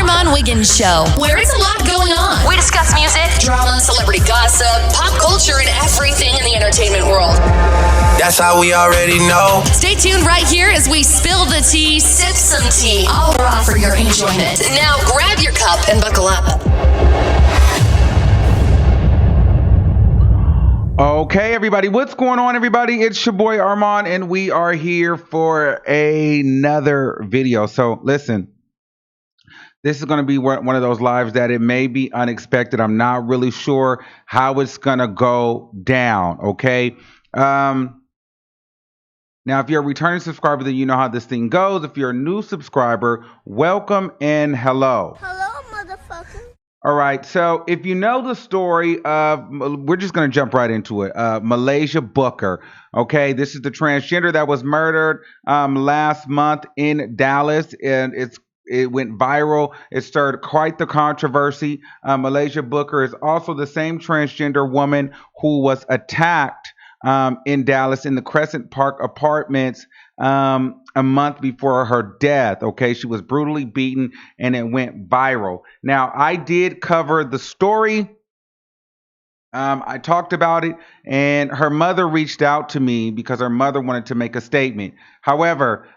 Armon Wiggins Show, where it's a lot going on. We discuss music, drama, celebrity gossip, pop culture, and everything in the entertainment world. That's how we already know. Stay tuned right here as we spill the tea, sip some tea, all raw for your enjoyment. Now grab your cup and buckle up. Okay, everybody, what's going on, everybody? It's your boy Armon, and we are here for another video. So listen, this is going to be one of those lives that it may be unexpected. I'm not really sure how it's going to go down, okay? Now, if you're a returning subscriber, then you know how this thing goes. If you're a new subscriber, welcome and hello. Hello, motherfucker. All right, so if you know the story of, we're just going to jump right into it, Muhlaysia Booker, okay? This is the transgender that was murdered last month in Dallas, and it went viral. It stirred quite the controversy. Muhlaysia Booker is also the same transgender woman who was attacked in Dallas in the Crescent Park Apartments a month before her death. Okay, she was brutally beaten and it went viral. Now, I did cover the story. I talked about it, and her mother reached out to me because her mother wanted to make a statement. However,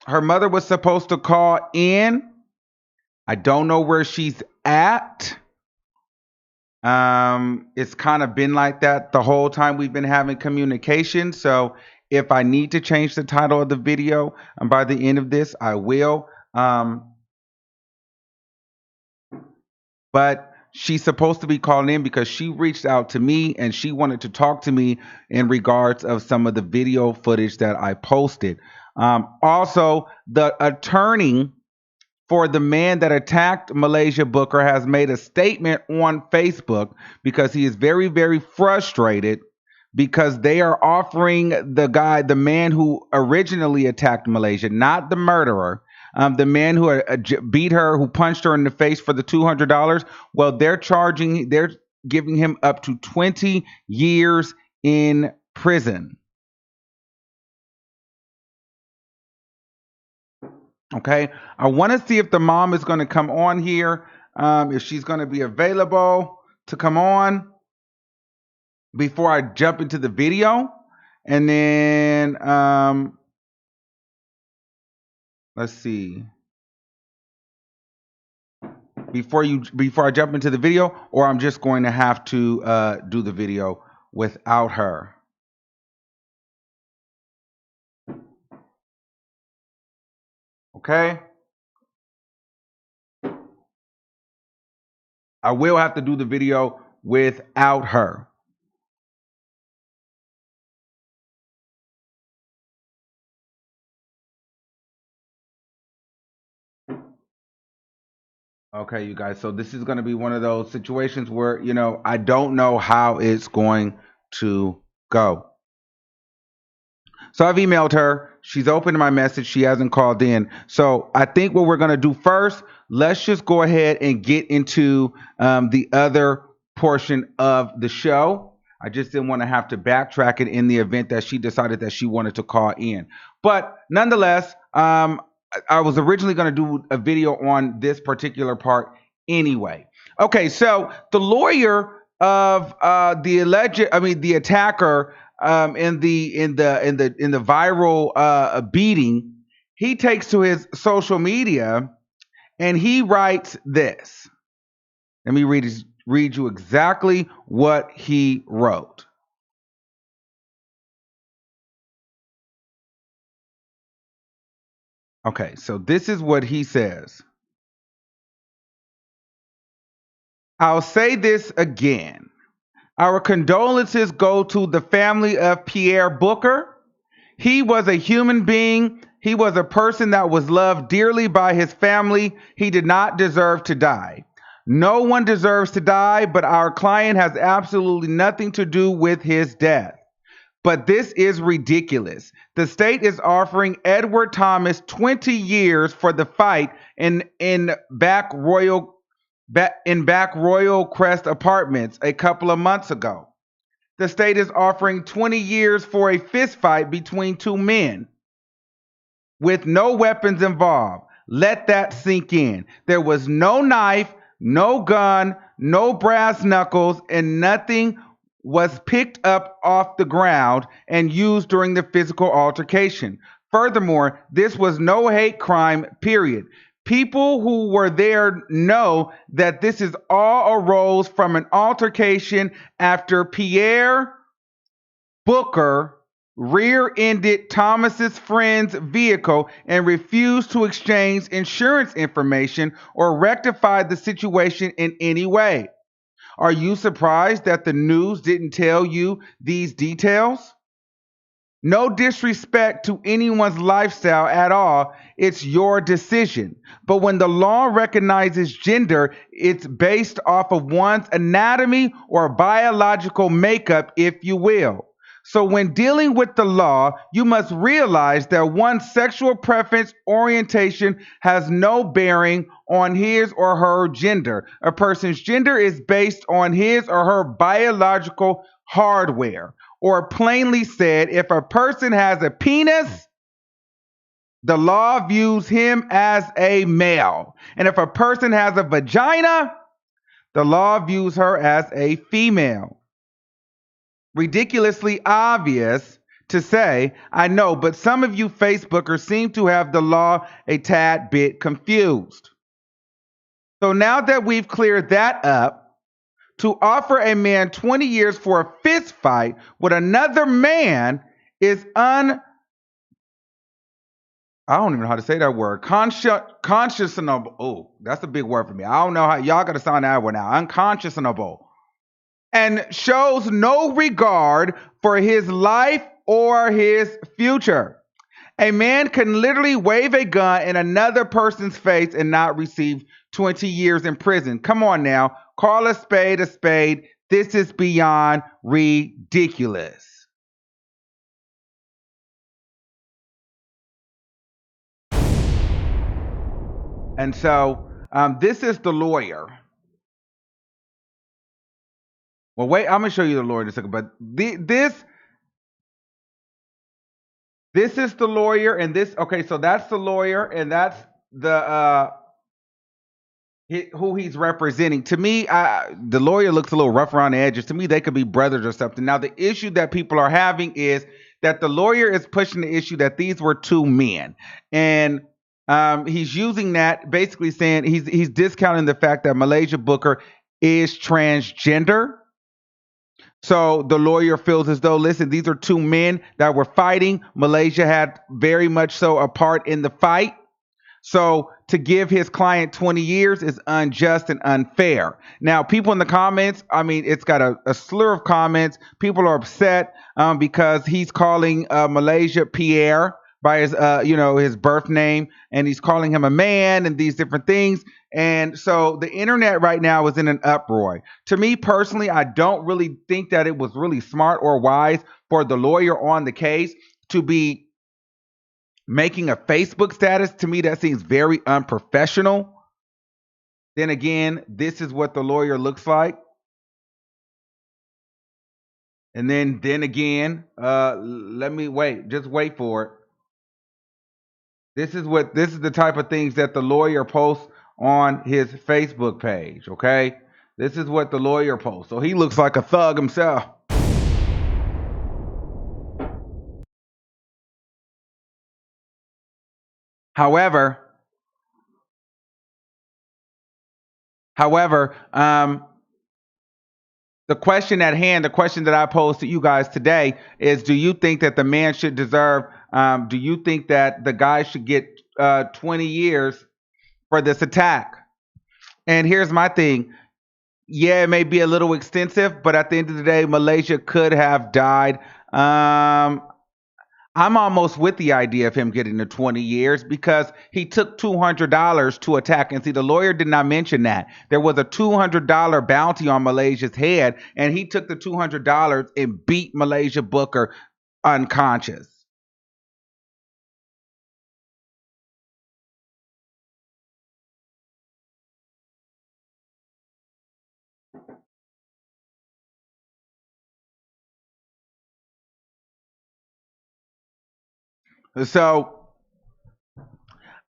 her mother was supposed to call in. I don't know where she's at. It's kind of been like that the whole time we've been having communication. So if I need to change the title of the video, and by the end of this, I will. But she's supposed to be calling in because she reached out to me and she wanted to talk to me in regards of some of the video footage that I posted. Also, the attorney for the man that attacked Muhlaysia Booker has made a statement on Facebook because he is very, very frustrated because they are offering the man who originally attacked Muhlaysia, not the murderer, the man who beat her, who punched her in the face for the $200. Well, they're giving him up to 20 years in prison. Okay, I want to see if the mom is going to come on here, if she's going to be available to come on before I jump into the video. And then, let's see, before I jump into the video, or I'm just going to have to do the video without her. Okay. I will have to do the video without her. Okay, you guys. So this is going to be one of those situations where, I don't know how it's going to go. So I've emailed her. She's opened my message. She hasn't called in. So I think what we're going to do first, let's just go ahead and get into the other portion of the show. I just didn't want to have to backtrack it in the event that she decided that she wanted to call in. But nonetheless, I was originally going to do a video on this particular part anyway. Okay, so the lawyer of the attacker in the viral beating, he takes to his social media and he writes this. Let me read you exactly what he wrote. Okay, so this is what he says. I'll say this again. Our condolences go to the family of Pierre Booker. He was a human being. He was a person that was loved dearly by his family. He did not deserve to die. No one deserves to die, but our client has absolutely nothing to do with his death. But this is ridiculous. The state is offering Edward Thomas 20 years for the fight in back Royal Crest Apartments a couple of months ago. The state is offering 20 years for a fist fight between two men with no weapons involved. Let that sink in. There was no knife, no gun, no brass knuckles, and nothing was picked up off the ground and used during the physical altercation. Furthermore, this was no hate crime, period. People who were there know that this is all arose from an altercation after Pierre Booker rear-ended Thomas's friend's vehicle and refused to exchange insurance information or rectify the situation in any way. Are you surprised that the news didn't tell you these details? No disrespect to anyone's lifestyle at all. It's your decision. But when the law recognizes gender, it's based off of one's anatomy or biological makeup, if you will. So when dealing with the law, you must realize that one's sexual preference orientation has no bearing on his or her gender. A person's gender is based on his or her biological hardware. Or plainly said, if a person has a penis, the law views him as a male. And if a person has a vagina, the law views her as a female. Ridiculously obvious to say, I know, but some of you Facebookers seem to have the law a tad bit confused. So now that we've cleared that up, to offer a man 20 years for a fist fight with another man is I don't even know how to say that word. Conscionable. Oh, that's a big word for me. I don't know how y'all got to sound that word now. Unconscionable. And shows no regard for his life or his future. A man can literally wave a gun in another person's face and not receive 20 years in prison. Come on now. Call a spade a spade. This is beyond ridiculous. And so this is the lawyer. Well, wait, I'm going to show you the lawyer in a second. But this is the lawyer. And this, okay, so that's the lawyer. And that's the who he's representing. To me, the lawyer looks a little rough around the edges. To me, they could be brothers or something. Now, the issue that people are having is that the lawyer is pushing the issue that these were two men, and he's using that, basically saying he's discounting the fact that Muhlaysia Booker is transgender. So the lawyer feels as though, listen, these are two men that were fighting. Muhlaysia had very much so a part in the fight. So to give his client 20 years is unjust and unfair. Now, people in the comments, I mean, it's got a slur of comments. People are upset because he's calling Muhlaysia Pierre by his, his birth name, and he's calling him a man and these different things. And so the internet right now is in an uproar. To me personally, I don't really think that it was really smart or wise for the lawyer on the case to be making a Facebook status. To me, that seems very unprofessional. Then again, this is what the lawyer looks like. And then again, just wait for it. This is the type of things that the lawyer posts on his Facebook page, okay? This is what the lawyer posts. So he looks like a thug himself. However, the question at hand, the question that I pose to you guys today is, do you think that the man should deserve, do you think that the guy should get 20 years for this attack? And here's my thing. Yeah, it may be a little extensive, but at the end of the day, Muhlaysia could have died. I'm almost with the idea of him getting the 20 years because he took $200 to attack. And see, the lawyer did not mention that. There was a $200 bounty on Muhlaysia's head, and he took the $200 and beat Muhlaysia Booker unconscious. So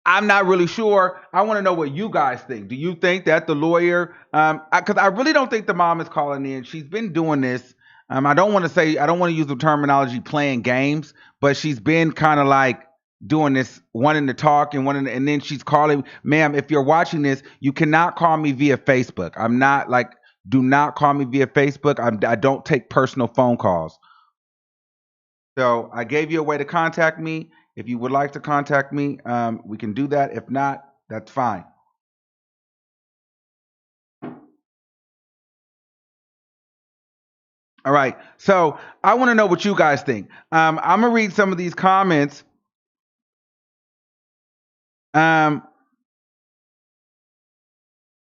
I'm not really sure. I want to know what you guys think. Do you think that the lawyer, because I really don't think the mom is calling in. She's been doing this. I don't want to say, I don't want to use the terminology playing games, but she's been kind of like doing this, wanting to talk and then she's calling, ma'am, if you're watching this, you cannot call me via Facebook. I'm not like, do not call me via Facebook. I don't take personal phone calls. So I gave you a way to contact me. If you would like to contact me, we can do that. If not, that's fine. All right. So I want to know what you guys think. I'm gonna read some of these comments. Um,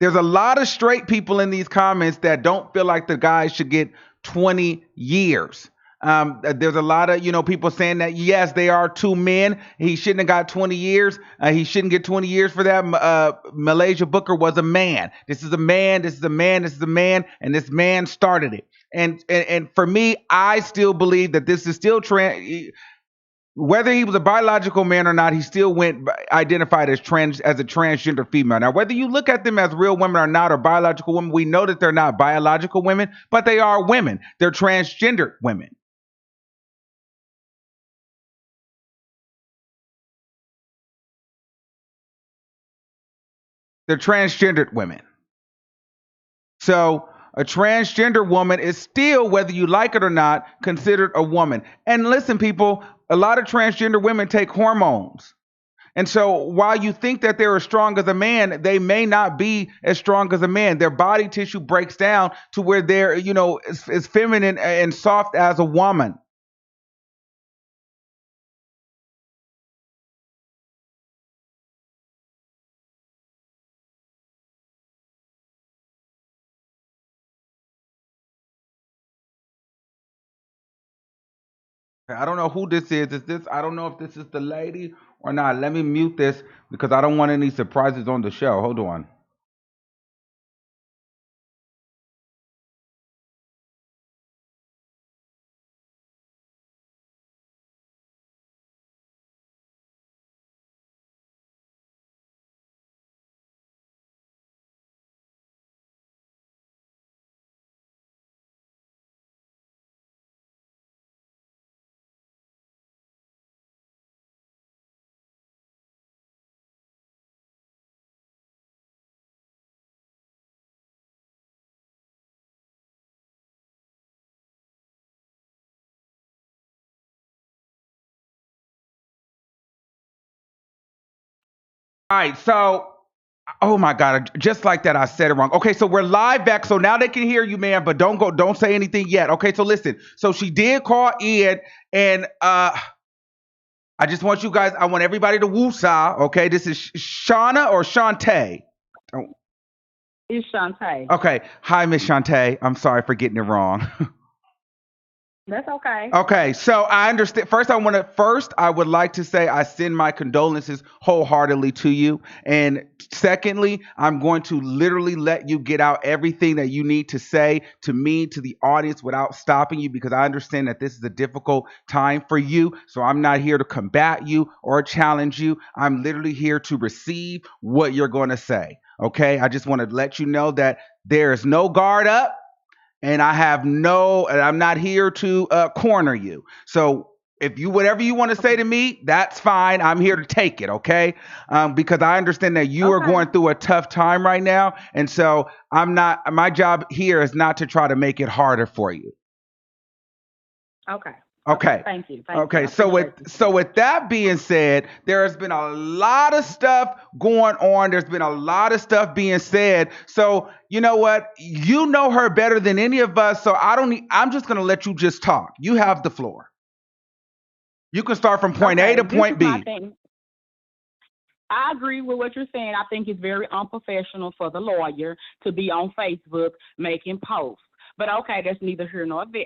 there's a lot of straight people in these comments that don't feel like the guy should get 20 years. There's a lot of people saying that yes, they are two men. He shouldn't have got 20 years. He shouldn't get 20 years for that. Muhlaysia Booker was a man. This is a man. This is a man. This is a man, and this man started it. And for me, I still believe that this is still whether he was a biological man or not, he still went identified as a transgender female. Now, whether you look at them as real women or not, or biological women, we know that they're not biological women, but they are women. They're transgendered women. They're transgendered women. So a transgender woman is still, whether you like it or not, considered a woman. And listen, people, a lot of transgender women take hormones. And so while you think that they're as strong as a man, they may not be as strong as a man. Their body tissue breaks down to where they're, as feminine and soft as a woman. I don't know who this is. I don't know if this is the lady or not. Let me mute this because I don't want any surprises on the show. Hold on. All right, so oh my God, just like that, I said it wrong. Okay, so we're live back. So now they can hear you, man, but don't say anything yet. Okay, so listen. So she did call in, and I just want you guys, I want everybody to woosah. Okay, this is Shauna or Shantae. Oh, It's Shantae. okay, hi, Miss Shantae. I'm sorry for getting it wrong. That's okay. Okay, so I understand. First, I would like to say I send my condolences wholeheartedly to you. And secondly, I'm going to literally let you get out everything that you need to say to me, to the audience, without stopping you, because I understand that this is a difficult time for you. So I'm not here to combat you or challenge you. I'm literally here to receive what you're going to say. Okay, I just want to let you know that there is no guard up, and I'm not here to corner you. So if you, whatever you want to say to me, that's fine. I'm here to take it, okay? Because I understand that you are Okay. going through a tough time right now, and so my job here is not to try to make it harder for you. Okay. Okay. Thank you. Okay, I so appreciate with that being said, there has been a lot of stuff going on. There's been a lot of stuff being said. So you know what? You know her better than any of us. So I'm just gonna let you just talk. You have the floor. You can start from point A Okay, to this point is my B. thing. I agree with what you're saying. I think it's very unprofessional for the lawyer to be on Facebook making posts. But okay, that's neither here nor there.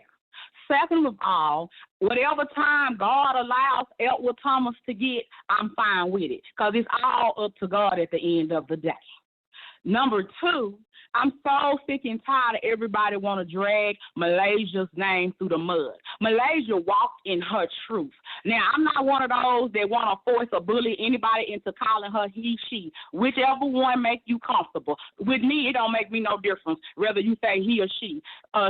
Second of all, whatever time God allows Edward Thomas to get, I'm fine with it, because it's all up to God at the end of the day. Number two, I'm so sick and tired of everybody want to drag Muhlaisia's name through the mud. Muhlaysia walked in her truth. Now, I'm not one of those that want to force or bully anybody into calling her he, she. Whichever one make you comfortable. With me, it don't make me no difference whether you say he or she.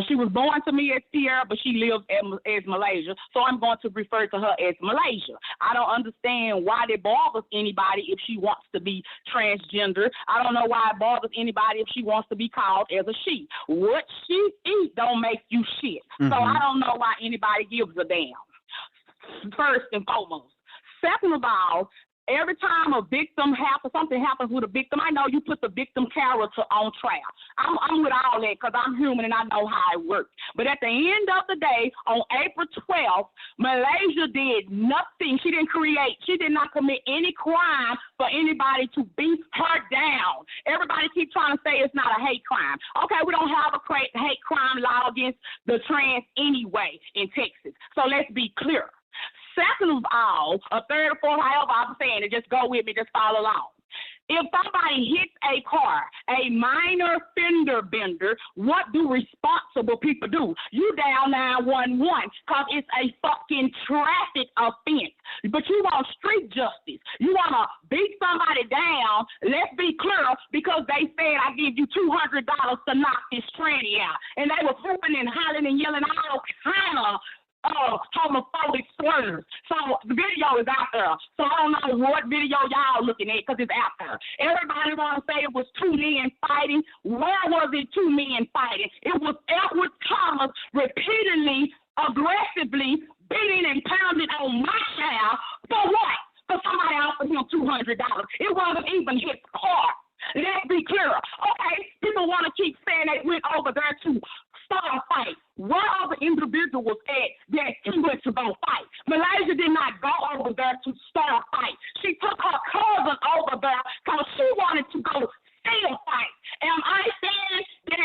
She was born to me as Sierra, but she lives as Muhlaisia, so I'm going to refer to her as Muhlaisia. I don't understand why it bothers anybody if she wants to be transgender. I don't know why it bothers anybody if she wants to be called as a she. What she eat don't make you shit. So I don't know why anybody gives a damn. First and foremost. Second of all, every time a victim happens, something happens with a victim, I know you put the victim character on trial. I'm with all that because I'm human and I know how it works. But at the end of the day, on April 12th, Muhlaisia did nothing. She did not commit any crime for anybody to beat her down. Everybody keeps trying to say it's not a hate crime. Okay, we don't have a hate crime law against the trans anyway in Texas. So let's be clear. Second of all, a third or fourth, however I'm saying it, just go with me, just follow along. If somebody hits a car, a minor fender bender, what do responsible people do? You dial 911 because it's a fucking traffic offense. But you want street justice. You want to beat somebody down. Let's be clear, because they said I give you $200 to knock this tranny out. And they were whooping and hollering and yelling all kind of homophobic slurs. So the video is out there. So I don't know what video y'all looking at because it's out there. Everybody want to say it was two men fighting. Where was it two men fighting? It was Edward Thomas repeatedly, aggressively beating and pounding on my child for what? For somebody offered him $200. It wasn't even his car. Let's be clear. Okay, people want to keep saying they went over there to start a fight. Where are the individuals at that he went to go fight? Muhlaisia did not go over there to start a fight. She took her cousin over there because she wanted to go see a fight. Am I saying that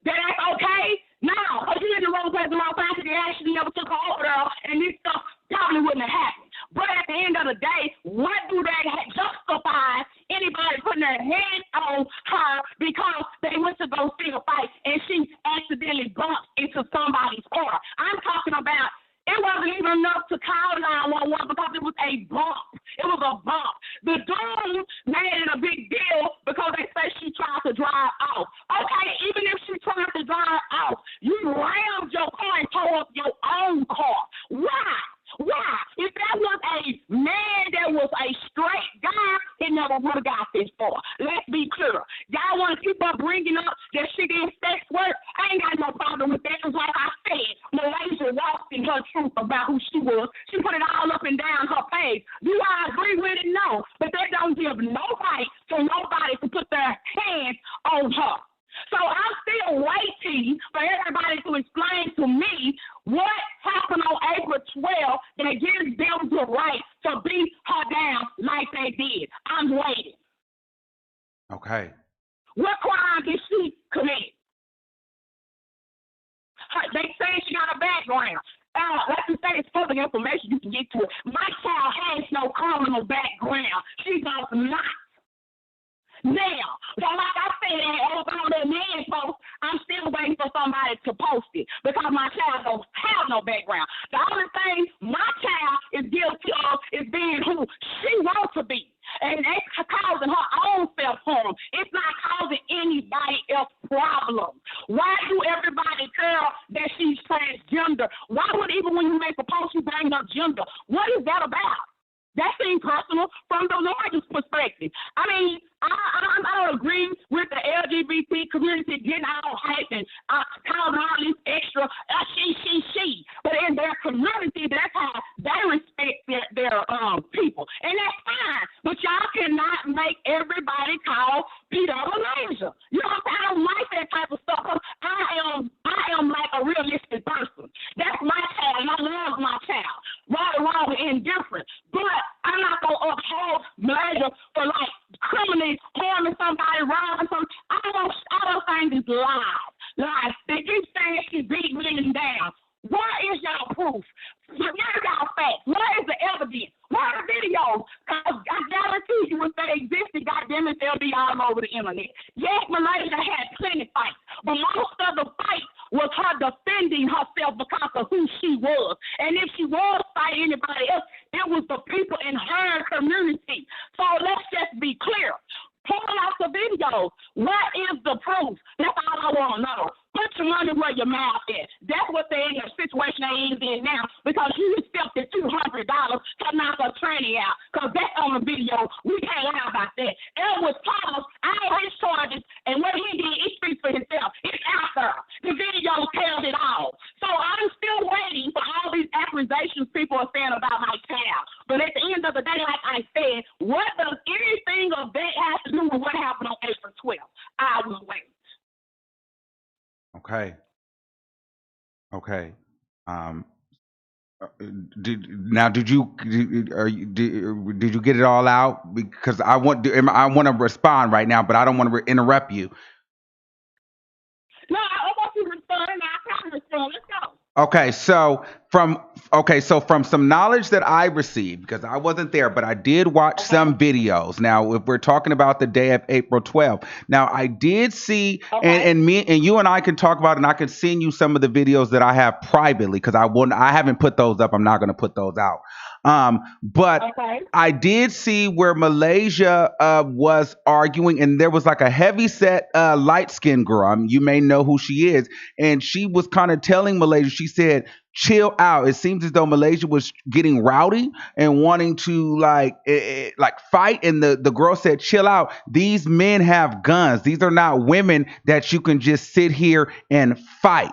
that's okay? No, because you in the wrong place, the wrong time. They actually never took her over there, and this stuff probably wouldn't have happened. But at the end of the day, what do they justify anybody putting their hands on her because they went to go see a fight and she accidentally bumped into somebody's car? I'm talking about it wasn't even enough to call 911 because it was a bump. It was a bump. The dude made it a big deal because they say she tried to drive off. Okay, even if she tried to drive off, you rammed your car and tore up your own car. Why? Why? If that was a man that was a straight guy, it never would have got this far. Let's be clear. Y'all want to keep on bringing up that she did sex work? I ain't got no problem with that because like I said, Muhlaisia walked in her truth about who she was. She put it all up and down her page. Do I agree with it? No. But that don't give no right to nobody to put their hands on her. So I'm still waiting for everybody to explain to me what happened on April 12th that gives them the right to beat her down like they did. I'm waiting. Okay. What crime did she commit? They say she got a background. Like you say, it's public information. You can get to it. My child has no criminal background. She does not. Now, so like I said, all the men folks, I'm still waiting for somebody to post it because my child don't have no background. The only thing my child is guilty of is being who she wants to be. And that's causing her own self-harm. It's not causing anybody else problems. Why do everybody care that she's transgender? Why would even when you make a post, you bring up gender? What is that about? That seems personal from the largest perspective. I mean, I don't agree with the LGBT community getting all hype and calling all this extra she. But in their community, that's how they respect their people. And that's fine. But y'all cannot make everybody call Peter Muhlaisia. You know what I'm saying? I don't like that type of stuff. I am like a realistic person. That's my child, and I love my child. Right or wrong, indifferent. But I'm not going to uphold Muhlaisia for like criminally harming somebody, robbing somebody. All those things is lies. They keep saying she beat women down. Where is y'all proof? Where is y'all facts? Where is the evidence? Where are the videos? Because I guarantee you if they existed, goddamn it, they'll be all over the internet. Yes, Muhlaisia had was the people in her community. So let's just be clear. Pull out the videos. What is the proof? That's all I want to know. Put your money where your mouth is. That's what they're in the situation they is in now because you accepted $200 to knock a tranny out because that's on the video. We can't lie about that. Edward Thomas, all his charges and what he did, he speaks for himself. It's out there. The video tells it all. So I'm still waiting for all these accusations people are saying about my child. But at the end of the day, like I said, what does anything of that have to do with what happened on April 12th? I will wait. Okay. Did you get it all out? Because I want to respond right now, but I don't want to interrupt you. No, I want you to respond. I can respond. Let's go. Okay, so from some knowledge that I received, because I wasn't there, but I did watch some videos. Now, if we're talking about the day of April 12th, now I did see, and you and I can talk about it, and I can send you some of the videos that I have privately, because I haven't put those up. I'm not going to put those out. But I did see where Muhlaysia was arguing, and there was like a heavy set light skinned girl. You may know who she is, and she was kind of telling Muhlaysia. She said, "Chill out." It seems as though Muhlaysia was getting rowdy and wanting to like fight, and the girl said, "Chill out. These men have guns. These are not women that you can just sit here and fight."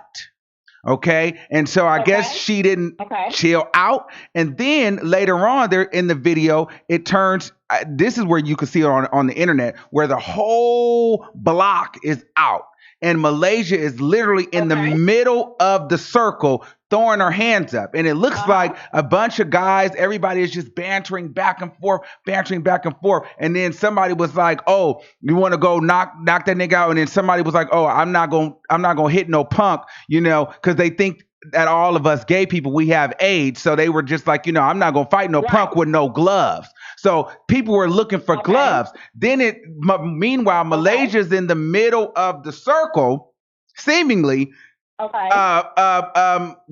Okay. And so I guess she didn't chill out. And then later on there in the video, it turns, this is where you can see it on the internet, where the whole block is out. And Muhlaysia is literally in the middle of the circle throwing her hands up. And it looks like a bunch of guys, everybody is just bantering back and forth. And then somebody was like, "Oh, you want to go knock that nigga out?" And then somebody was like, "Oh, I'm not gonna hit no punk," because they think that all of us gay people, we have AIDS. So they were just like, I'm not gonna fight no punk with no gloves. So people were looking for gloves. Then meanwhile, Malaysia's in the middle of the circle, seemingly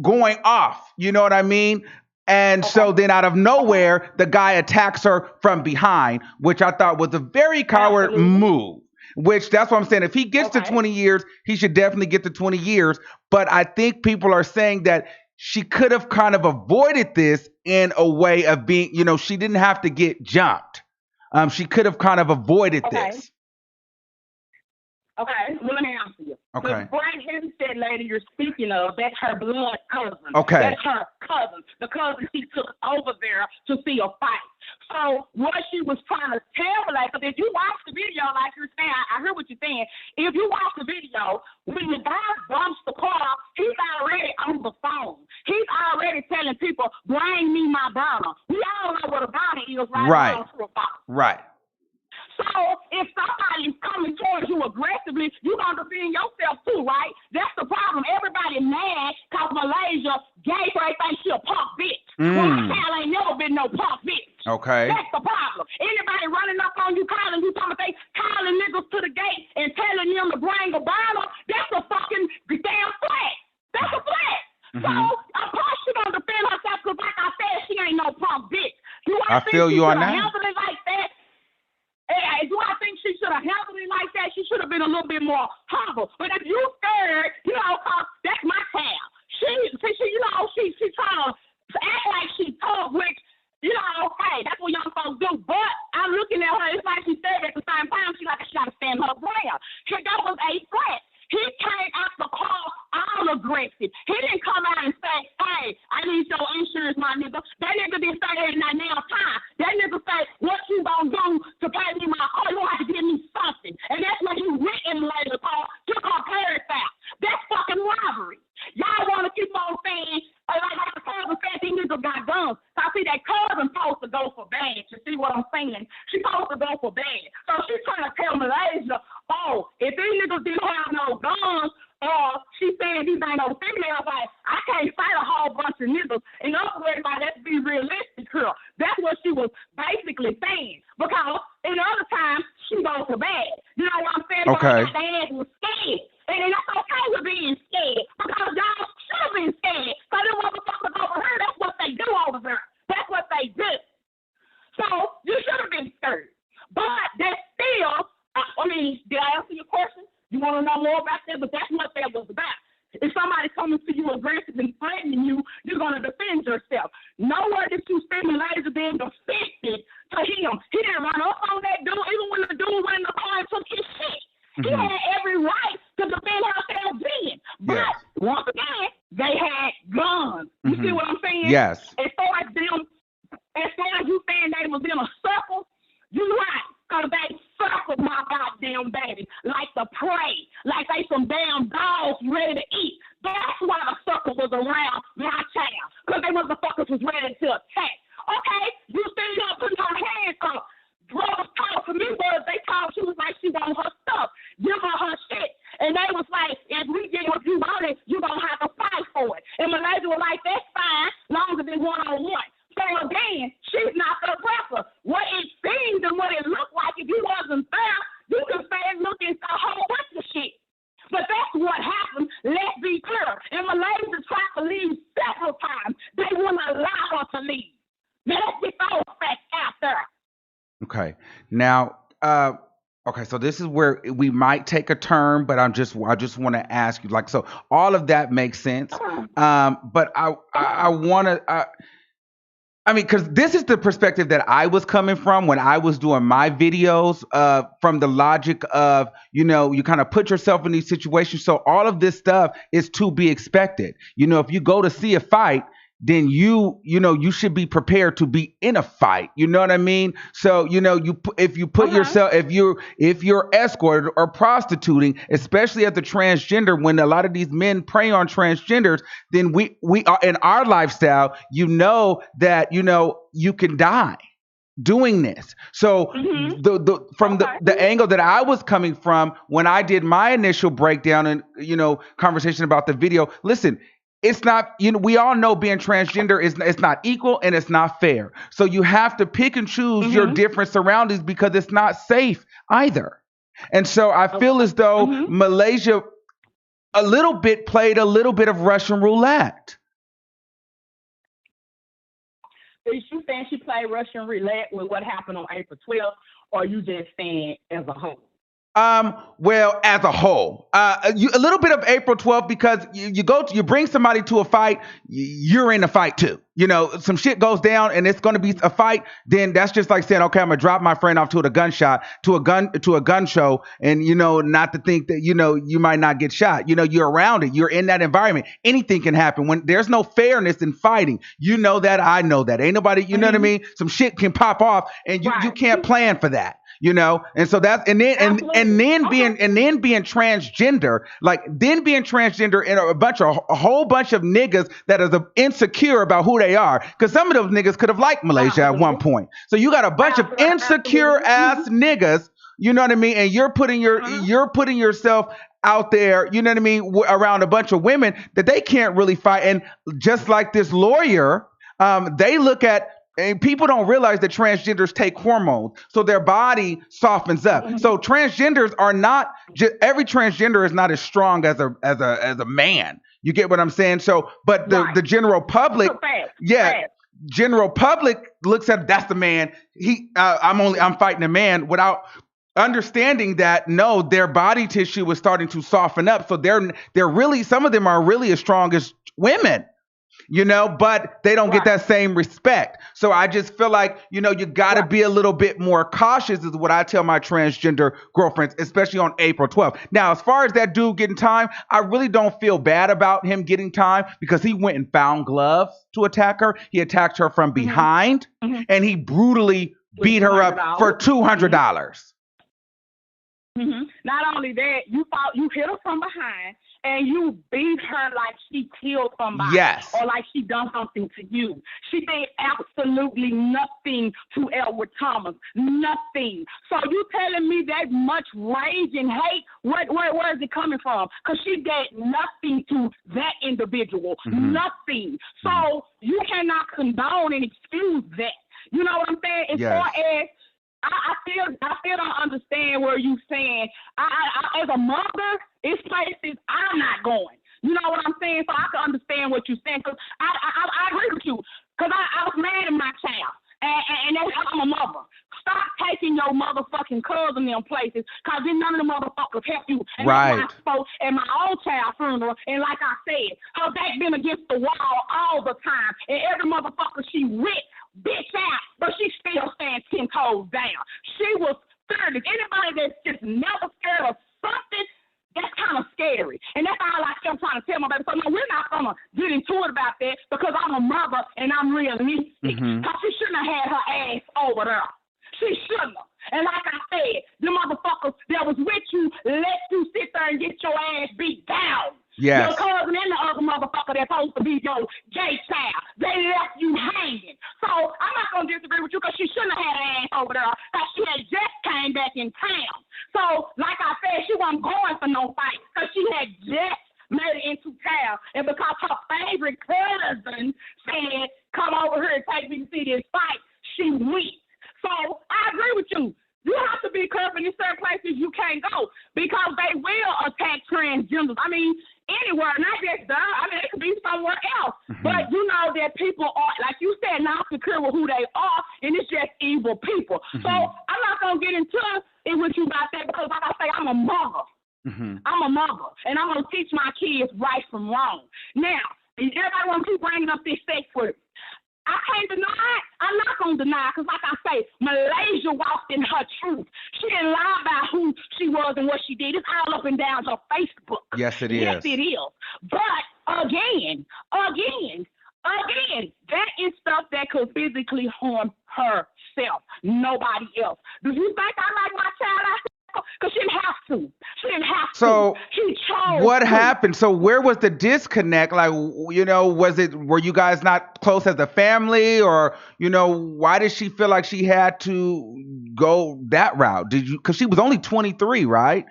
going off. You know what I mean? And so then out of nowhere, the guy attacks her from behind, which I thought was a very coward move. Which that's what I'm saying. If he gets to 20 years, he should definitely get to 20 years. But I think people are saying that she could have kind of avoided this in a way of being, she didn't have to get jumped. She could have kind of avoided this. Okay, well, let me answer you. Okay. The bright headset lady you're speaking of, that's her blood cousin. Okay. That's her cousin. The cousin she took over there to see a fight. So what she was trying to tell, because if you watch the video, like you're saying, I heard what you're saying. If you watch the video, when the guy bumps the car, he's already on the phone. He's already telling people, "Bring me my burner." We all know what a burner is, right? Right. So if somebody's coming towards you aggressively, you're going to defend yourself too, right? That's the problem. Everybody mad because Muhlaysia gay, so they think she a punk bitch. Well, my child ain't never been no punk bitch. Okay. That's the problem. Anybody running up on you, calling you, talking about they calling niggas to the gate and telling them to bring a burner, that's a fucking damn flag. That's a flag. So, of course she going to defend herself because, like I said, she ain't no punk bitch. Do I feel you on that. handled it like that? Hey, do I think she should have handled it like that? She should have been a little bit more humble. But if you scared, cause that's my child. She trying to act like she tough, which, hey, that's what young folks do. But I'm looking at her, it's like she said at the same time, she got to stand her ground. That was a threat. He came out the car all aggressive. He didn't come out and say, "Hey, I need your insurance, my nigga." That nigga didn't say that in that damn time. That nigga say, "What you gonna do to pay me my car? You have to give me something." And that's when he went in later car, took her parents out. That's fucking robbery. Y'all want to keep on saying, like the cousin said, these niggas got guns. So I see that cousin supposed to go for bad. You see what I'm saying? She supposed to go for bad. So she's trying to tell Muhlaysia, "Oh, if these niggas didn't have no guns, she said these ain't no females, like, I can't fight a whole bunch of niggas." In other words, let's be realistic here. That's what she was basically saying. Because in other times, she goes to bad. You know what I'm saying? Okay. Because their ass was scared. And that's okay with being scared. Because y'all should have been scared. So them motherfuckers over here, that's what they do over there. That's what they do. go about that, but that's what that was about. If somebody coming to you aggressive and threatening you, you're going to defend yourself. Nowhere did you see Muhlaysia being defended to him. He didn't run up on that dude, even when the dude went in the car and took his shit. He had every right to defend herself then. But once again, they had guns. You see what I'm saying? Yes. As far as you saying they was in a circle, you right. Because they circled my goddamn baby like the prey, like they some damn dogs ready to eat. That's why the circle was around my child, because they motherfuckers was ready to attack. Okay, you see her putting her hands up. Brothers talk to me, but they thought she was like she wanted her stuff. Give her shit. And they was like, if we get what you wanted, you going to have to fight for it. And Muhlaysia was like, that's fine, long as it's one-on-one. So again, she's not the aggressor. What it seemed and what it looked like, if you wasn't there, you could say and look at a whole bunch of shit. But that's what happened. Let's be clear. And Muhlaysia tried to leave several times. They wouldn't allow her to leave. Now let's get those facts out there. Okay. Now, okay, so this is where we might take a turn, but I just want to ask you, like, so all of that makes sense. But I want to. I mean, because this is the perspective that I was coming from when I was doing my videos, from the logic of, you kind of put yourself in these situations. So all of this stuff is to be expected. If you go to see a fight, then you should be prepared to be in a fight. You know what I mean? So, if you put yourself, if you're escorted or prostituting, especially as the transgender, when a lot of these men prey on transgenders, then we are in our lifestyle, that, you can die doing this. So the angle that I was coming from when I did my initial breakdown and, conversation about the video, listen, it's not, we all know being transgender it's not equal and it's not fair. So you have to pick and choose your different surroundings because it's not safe either. And so I feel as though Muhlaysia played a little bit of Russian roulette. Is you saying she played Russian roulette with what happened on April 12th, or are you just saying as a whole? Well, as a whole, a little bit of April 12th, because you bring somebody to a fight, you're in a fight too. Some shit goes down and it's going to be a fight. Then that's just like saying, okay, I'm gonna drop my friend off to a gun show, and not to think that you might not get shot. You're around it. You're in that environment. Anything can happen when there's no fairness in fighting. That. I know that. Ain't nobody. You know what I mean? Some shit can pop off, and you can't plan for that. And so that's and then being transgender, in a whole bunch of niggas that is insecure about who they are, because some of those niggas could have liked Muhlaysia at one point. So you got a bunch of insecure ass niggas, you know what I mean, and you're putting yourself out there, you know what I mean, around a bunch of women that they can't really fight. And just like this lawyer, they look at. And people don't realize that transgenders take hormones, so their body softens up. So transgenders are not every transgender is not as strong as a man. You get what I'm saying? So, but the general public, general public looks at that's the man. I'm fighting a man without understanding that no, their body tissue is starting to soften up. So they're really, some of them are really as strong as women. But they don't get that same respect. So I just feel like, you got to be a little bit more cautious is what I tell my transgender girlfriends, especially on April 12th. Now, as far as that dude getting time, I really don't feel bad about him getting time because he went and found gloves to attack her. He attacked her from behind and he brutally beat her up for $200. Not only that, you hit her from behind and you beat her like she killed somebody, or like she done something to you. She did absolutely nothing to Edward Thomas, nothing. So you telling me that much rage and hate? Where is it coming from? Because she did nothing to that individual, nothing. So you cannot condone and excuse that. You know what I'm saying? As far as I still don't understand where you saying. I as a mother, it's places I'm not going. You know what I'm saying? So I can understand what you're saying. Cause I agree with you. Cause I was mad at my child, and I'm a mother. Stop taking your motherfucking taking cousin them places, because then none of the motherfuckers help you. And Right. that's why I spoke at my own child funeral, and like I said, her back been against the wall all the time, and every motherfucker she with, bitch out, but she still stands 10 toes down. She was scared. Anybody that's just never scared of something, that's kind of scary. And that's all I kept trying to tell my baby. So, no, we're not going to get into it about that because I'm a mother and I'm realistic. Because she shouldn't have had her ass over there. She shouldn't have. And like I said, the motherfuckers that was with you let you sit there and get your ass beat down. Yes. Your cousin and the other motherfucker that's supposed to be your gay child, they left you hanging. So I'm not going to disagree with you because she shouldn't have had her ass over there because she had just came back in town. So like I said, she wasn't going for no fight because she had just made it into town. And because her favorite cousin said, come over here and take me to see this fight, she went. So I agree with you. You have to be careful in certain places you can't go because they will attack transgenders. I mean, anywhere, not just there. I mean, it could be somewhere else. But you know that people are, like you said, not secure with who they are, and it's just evil people. So I'm not going to get into it with you about that because, like I say, I'm a mother. I'm a mother, and I'm going to teach my kids right from wrong. Now, everybody want to keep bringing up this sex work. I can't deny it. I'm not going to deny it because, like I say, Muhlaysia walked in her truth. She didn't lie about who she was and what she did. It's all up and down her Facebook. Yes, it is. Yes, it is. But again, that is stuff that could physically harm herself, nobody else. Do you think I like my child? Because she didn't have to. She didn't have So to. She chose what to. happened? So where was the disconnect? Like, you know, were you guys not close as a family, or, you know, why did she feel like she had to go that route? Because she was only 23, right?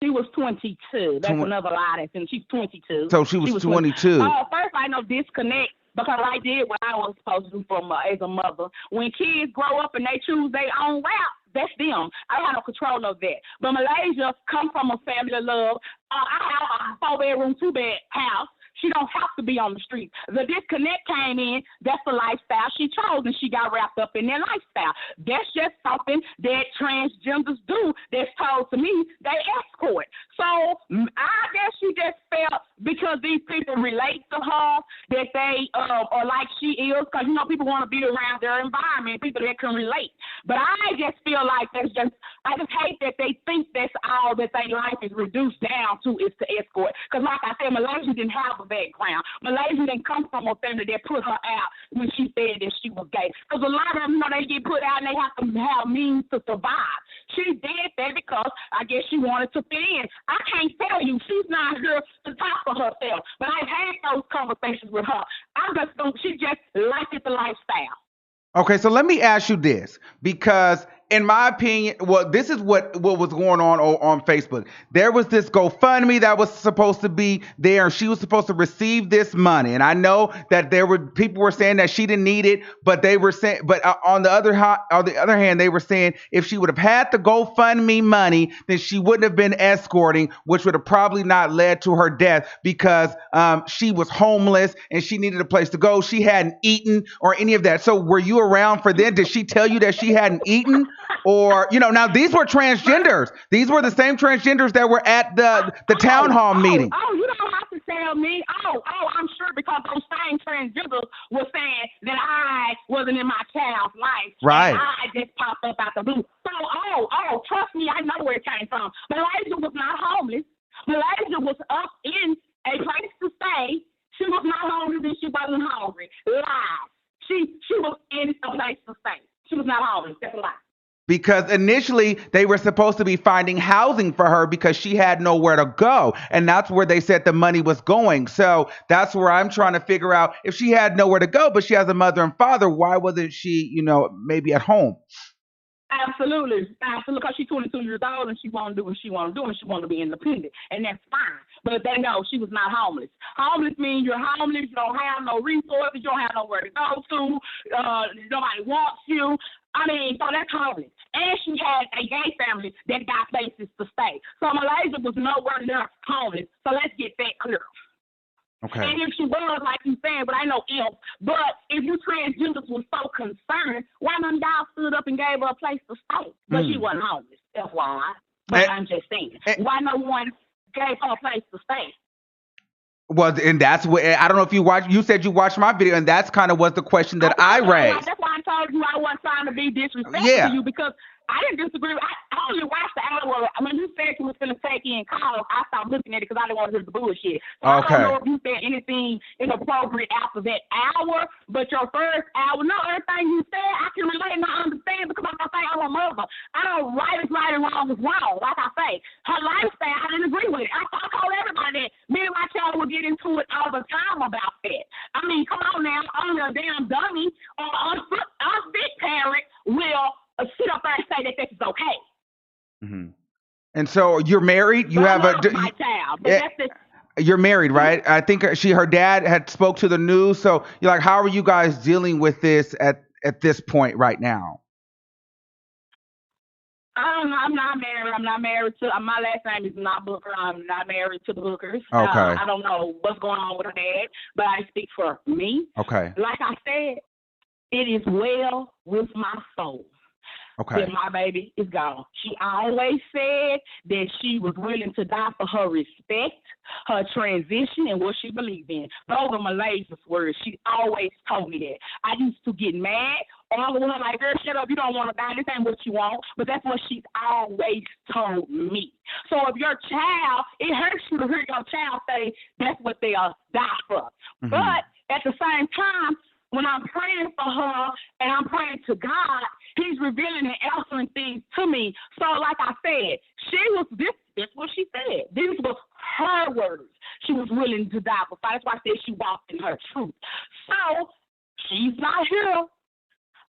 She was 22. That's another lie. And she's 22. So she was 22. First, I know disconnect because I did what I was supposed to do as a mother. When kids grow up and they choose their own route, that's them. I don't have no control of that. But Muhlaysia come from a family of love. I have a 4-bedroom, 2-bed house. She don't have to be on the street. The disconnect came in. That's the lifestyle she chose, and she got wrapped up in their lifestyle. That's just something that transgenders do that's told to me they escort. So I guess she just felt because these people relate to her that they are like she is, because, you know, people want to be around their environment, people that can relate. But I just feel like I just hate that they think that's all that their life is reduced down to is to escort. Because like I said, Muhlaysia didn't have a background. Muhlaysia didn't come from a family that put her out when she said that she was gay. Because a lot of them, you know, they get put out and they have to have means to survive. She did that because I guess she wanted to fit in. I can't tell you. She's not here to talk for herself. But I've had those conversations with her. She just liked the lifestyle. Okay, so let me ask you this, because in my opinion, well, this is what was going on Facebook. There was this GoFundMe that was supposed to be there, and she was supposed to receive this money. And I know that people were saying that she didn't need it, but they were saying, but on the other hand, they were saying if she would have had the GoFundMe money, then she wouldn't have been escorting, which would have probably not led to her death because she was homeless and she needed a place to go. She hadn't eaten or any of that. So were you around for then? Did she tell you that she hadn't eaten? Or, you know, now these were transgenders. These were the same transgenders that were at the town hall meeting. Oh, you don't have to tell me. Oh, I'm sure because those same transgenders were saying that I wasn't in my child's life. Right. And I just popped up out the blue. So, trust me, I know where it came from. Muhlaysia was not homeless. Muhlaysia was up in a place to stay. She was not homeless and she wasn't hungry. Lies. She was in a place to stay. She was not homeless. That's a lie. Because initially they were supposed to be finding housing for her because she had nowhere to go. And that's where they said the money was going. So that's where I'm trying to figure out, if she had nowhere to go, but she has a mother and father, why wasn't she, you know, maybe at home? Absolutely, because she's 22 years old and she want to do what she want to do and she want to be independent, and that's fine. But they know she was not homeless. Homeless means you're homeless, you don't have no resources, you don't have nowhere to go to, nobody wants you. I mean, so that's homeless. And she had a gay family that got places to stay. So Muhlaysia was nowhere near homeless. So let's get that clear. Okay. And if she was, like you said, but I know if. But if you transgenders were so concerned, why none of y'all stood up and gave her a place to stay? But she wasn't homeless, FYI. But I'm just saying, why no one gave her a place to stay? Well, and that's what I don't know if you watched. You said you watched my video, and that's kind of was the question that I raised. That's why I told you I wasn't trying to be disrespectful to you, because I didn't disagree. I only watched the hour. I mean, you said you was going to take in calls. I stopped looking at it because I didn't want to hear the bullshit. So I don't know if you said anything inappropriate after that hour, but your first hour, no, everything you said, I can relate and I understand, because like I say, I'm a mother. I don't right is right and wrong is wrong. Like I say, her lifestyle, I didn't agree with it. I told everybody that me and my child would get into it all the time about that. I mean, come on now, only a damn dummy or unfit parent will sit up there and say that this is okay. Mm-hmm. And so you're married. You have my child. But you're married, right? I think her dad had spoke to the news. So you're like, how are you guys dealing with this at this point right now? I'm not married. I'm not married to. My last name is not Booker. I'm not married to the Bookers. Okay. I don't know what's going on with her dad, but I speak for me. Okay. Like I said, it is well with my soul. Okay. That my baby is gone. She always said that she was willing to die for her respect, her transition, and what she believed in. Those are Muhlaisia's words. She always told me that. I used to get mad. All the one like, girl, shut up. You don't want to die. This ain't what you want. But that's what she's always told me. So if your child, it hurts you to hear your child say that's what they'll die for. Mm-hmm. But at the same time, when I'm praying for her and I'm praying to God, He's revealing and answering things to me. So, like I said, this what she said. This was her words. She was willing to die for. That's why I said she walked in her truth. So, she's not here.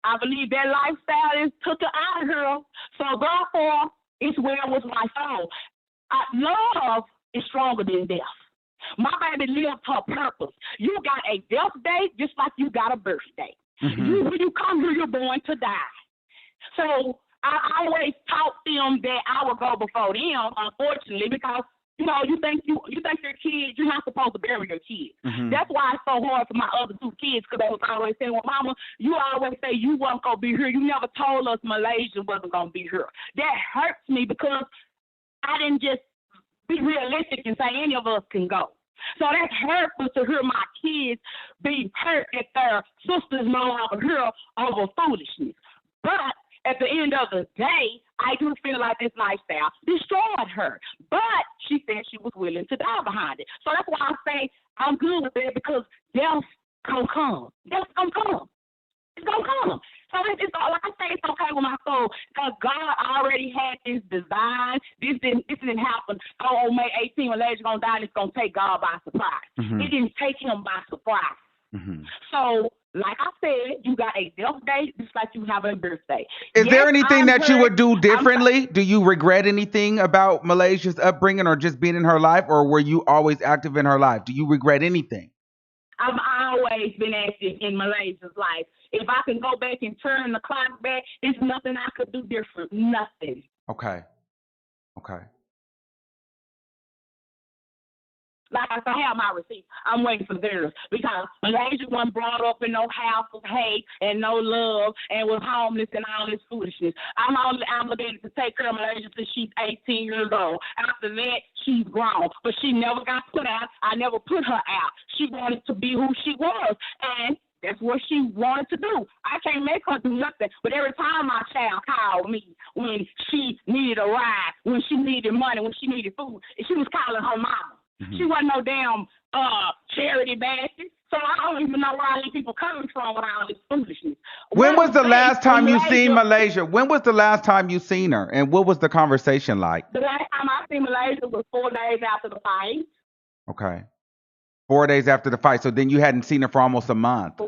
I believe that lifestyle is took her out of here. So, therefore, it's well with my soul. Love is stronger than death. My baby lived her purpose. You got a death date just like you got a birthday. Mm-hmm. When you come here, you're born to die. So I always taught them that I would go before them, unfortunately, because you think your kids, you're not supposed to bury your kids. Mm-hmm. That's why it's so hard for my other two kids, because they was always saying, well, Mama, you always say you wasn't going to be here. You never told us Muhlaisia wasn't going to be here. That hurts me because I didn't just be realistic and say any of us can go. So that's hurtful to hear my kids be hurt that their sisters no longer here over foolishness. But at the end of the day, I do feel like this lifestyle destroyed her. But she said she was willing to die behind it. So that's why I say I'm good with it, because death gonna come. Death's gonna come. It's gonna come. So it's like I say, it's okay with my soul, because God already had this design. This didn't happen. Oh, May 18, Muhlaisia gonna die, and it's gonna take God by surprise. Mm-hmm. It didn't take him by surprise. Mm-hmm. So, like I said, you got a death date just like you have a birthday. Is there anything that you would do differently? Do you regret anything about Muhlaisia's upbringing or just being in her life, or were you always active in her life? Do you regret anything? I've always been active in Muhlaisia's life. If I can go back and turn the clock back, there's nothing I could do different. Nothing. Okay. Like I said, I have my receipts. I'm waiting for theirs, because Muhlaisia wasn't brought up in no house of hate and no love and was homeless and all this foolishness. I'm only obligated to take care of Muhlaisia till she's 18 years old. After that, she's grown. But she never got put out. I never put her out. She wanted to be who she was. And that's what she wanted to do. I can't make her do nothing. But every time my child called me when she needed a ride, when she needed money, when she needed food, she was calling her mama. Mm-hmm. She wasn't no damn charity basket. So I don't even know where all these people coming from with all this foolishness. When was the last time you seen Muhlaisia? When was the last time you seen her? And what was the conversation like? The last time I seen Muhlaisia was 4 days after the fight. Okay. 4 days after the fight. So then you hadn't seen her for almost a month.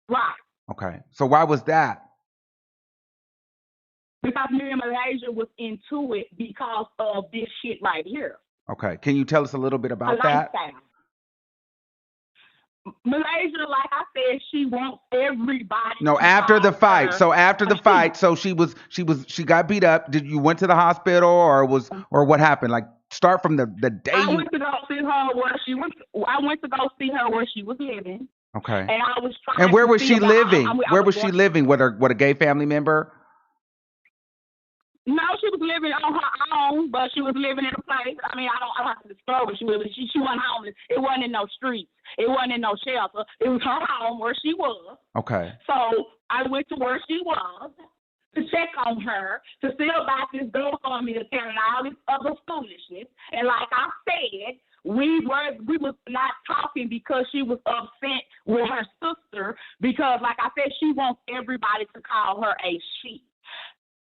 Right. Okay. So why was that? Because me and Muhlaisia was into it because of this shit right here. Okay. Can you tell us a little bit about that? Muhlaisia, like I said, she wants everybody. No, after the fight. Her. So after the fight, so she got beat up. Did you went to the hospital or what happened? Like, start from the day I went to go see her where she was. I went to go see her where she was living. Okay. And I was trying. And where to was see she about, living? Where was she living? With a gay family member? No, she was living on her own, but she was living in a place. I mean, I don't have to discover she was. She wasn't homeless. It wasn't in no streets. It wasn't in no shelter. It was her home where she was. Okay. So I went to where she was to check on her, to see about this GoFundMe account and all this other foolishness. And like I said, we was not talking because she was upset with her sister because, like I said, she wants everybody to call her a she.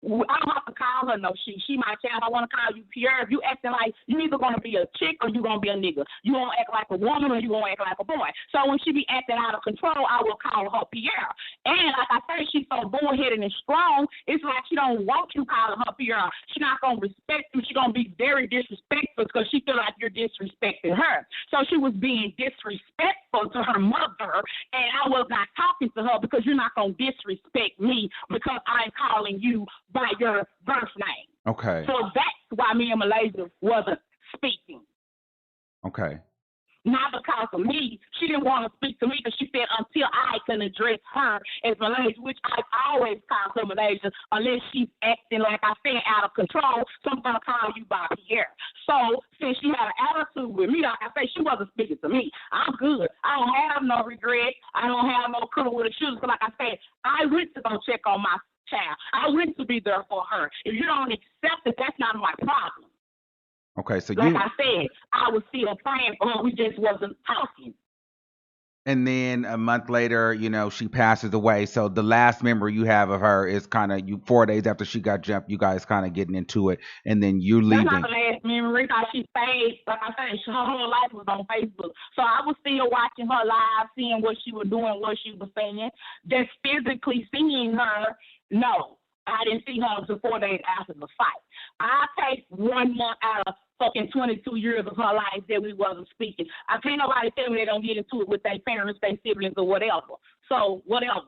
I don't have to call her no she. She my child. I want to call you Pierre. If you acting like you either going to be a chick or you going to be a nigga. You going to act like a woman or you going to act like a boy. So when she be acting out of control, I will call her Pierre. And like I said, she's so bullheaded and strong. It's like she don't want you calling her Pierre. She's not going to respect you. She's going to be very disrespectful because she feel like you're disrespecting her. So she was being disrespectful to her mother, and I was not talking to her because you're not going to disrespect me because I'm calling you by your birth name. Okay. So that's why me and Muhlaysia wasn't speaking. Okay. Not because of me. She didn't want to speak to me because she said until I can address her as Muhlaysia, which I've always called her Muhlaysia, unless she's acting, like I said, out of control, so I'm going to call you by Pierre. So since she had an attitude with me, like I say, she wasn't speaking to me. I'm good. I don't have no regret. I don't have no cuddle with the shoes. But like I said, I went to go check on my child. I went to be there for her. If you don't accept it, that's not my problem. Okay, so like I said, I was still praying for her. We just wasn't talking. And then a month later, she passes away. So the last memory you have of her is kind of 4 days after she got jumped. You guys kind of getting into it, and then you leaving. That's not the last memory because she stayed. Like I said, her whole life was on Facebook. So I was still watching her live, seeing what she was doing, what she was saying. Just physically seeing her, no. I didn't see her until 4 days after the fight. I take 1 month out of fucking 22 years of her life that we wasn't speaking. I can't nobody tell me they don't get into it with their parents, their siblings, or whatever. So whatever.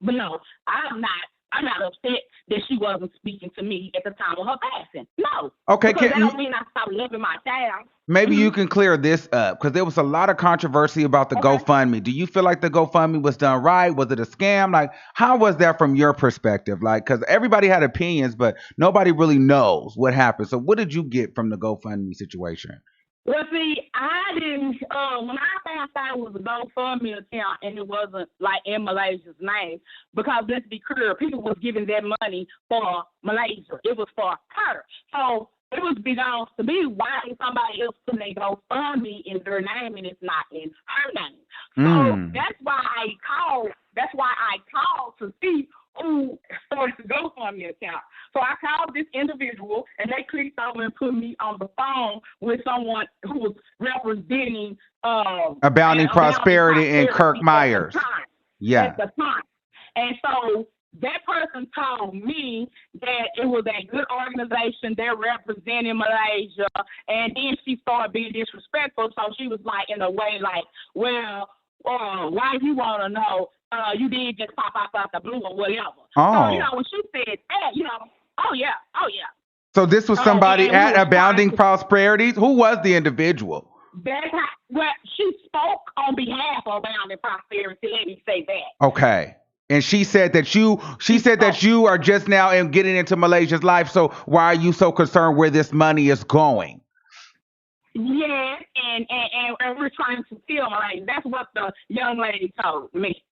But no, I'm not upset that she wasn't speaking to me at the time of her passing. No. Okay, because that don't mean I stopped loving my child. Maybe you can clear this up because there was a lot of controversy about the GoFundMe. Do you feel like the GoFundMe was done right? Was it a scam? Like, how was that from your perspective? Like, because everybody had opinions, but nobody really knows what happened. So what did you get from the GoFundMe situation? Well, see, I didn't, when I found out it was a GoFundMe account and it wasn't like in Muhlayshia's name, because let's be clear, people was giving that money for Muhlaysia. It was for her. So it was belongs to me. Why is somebody else putting their GoFundMe in their name and it's not in her name? So that's why I called. That's why I called to see who started the GoFundMe account. So I called this individual, and they clicked over and put me on the phone with someone who was representing Abounding Prosperity and Kirk Myers. At the time. And so that person told me that it was a good organization. They're representing Muhlaysia. And then she started being disrespectful. So she was like, in a way, like, well, why you want to know? You did just pop out the blue or whatever. Oh. So, when she said that, oh, yeah. So this was somebody at Abounding Prosperity? Who was the individual? She spoke on behalf of Abounding Prosperity. Let me say that. Okay. And she said that you are just now getting into Muhlasia's life. So why are you so concerned where this money is going? Yeah, and we're trying to feel like that's what the young lady told me.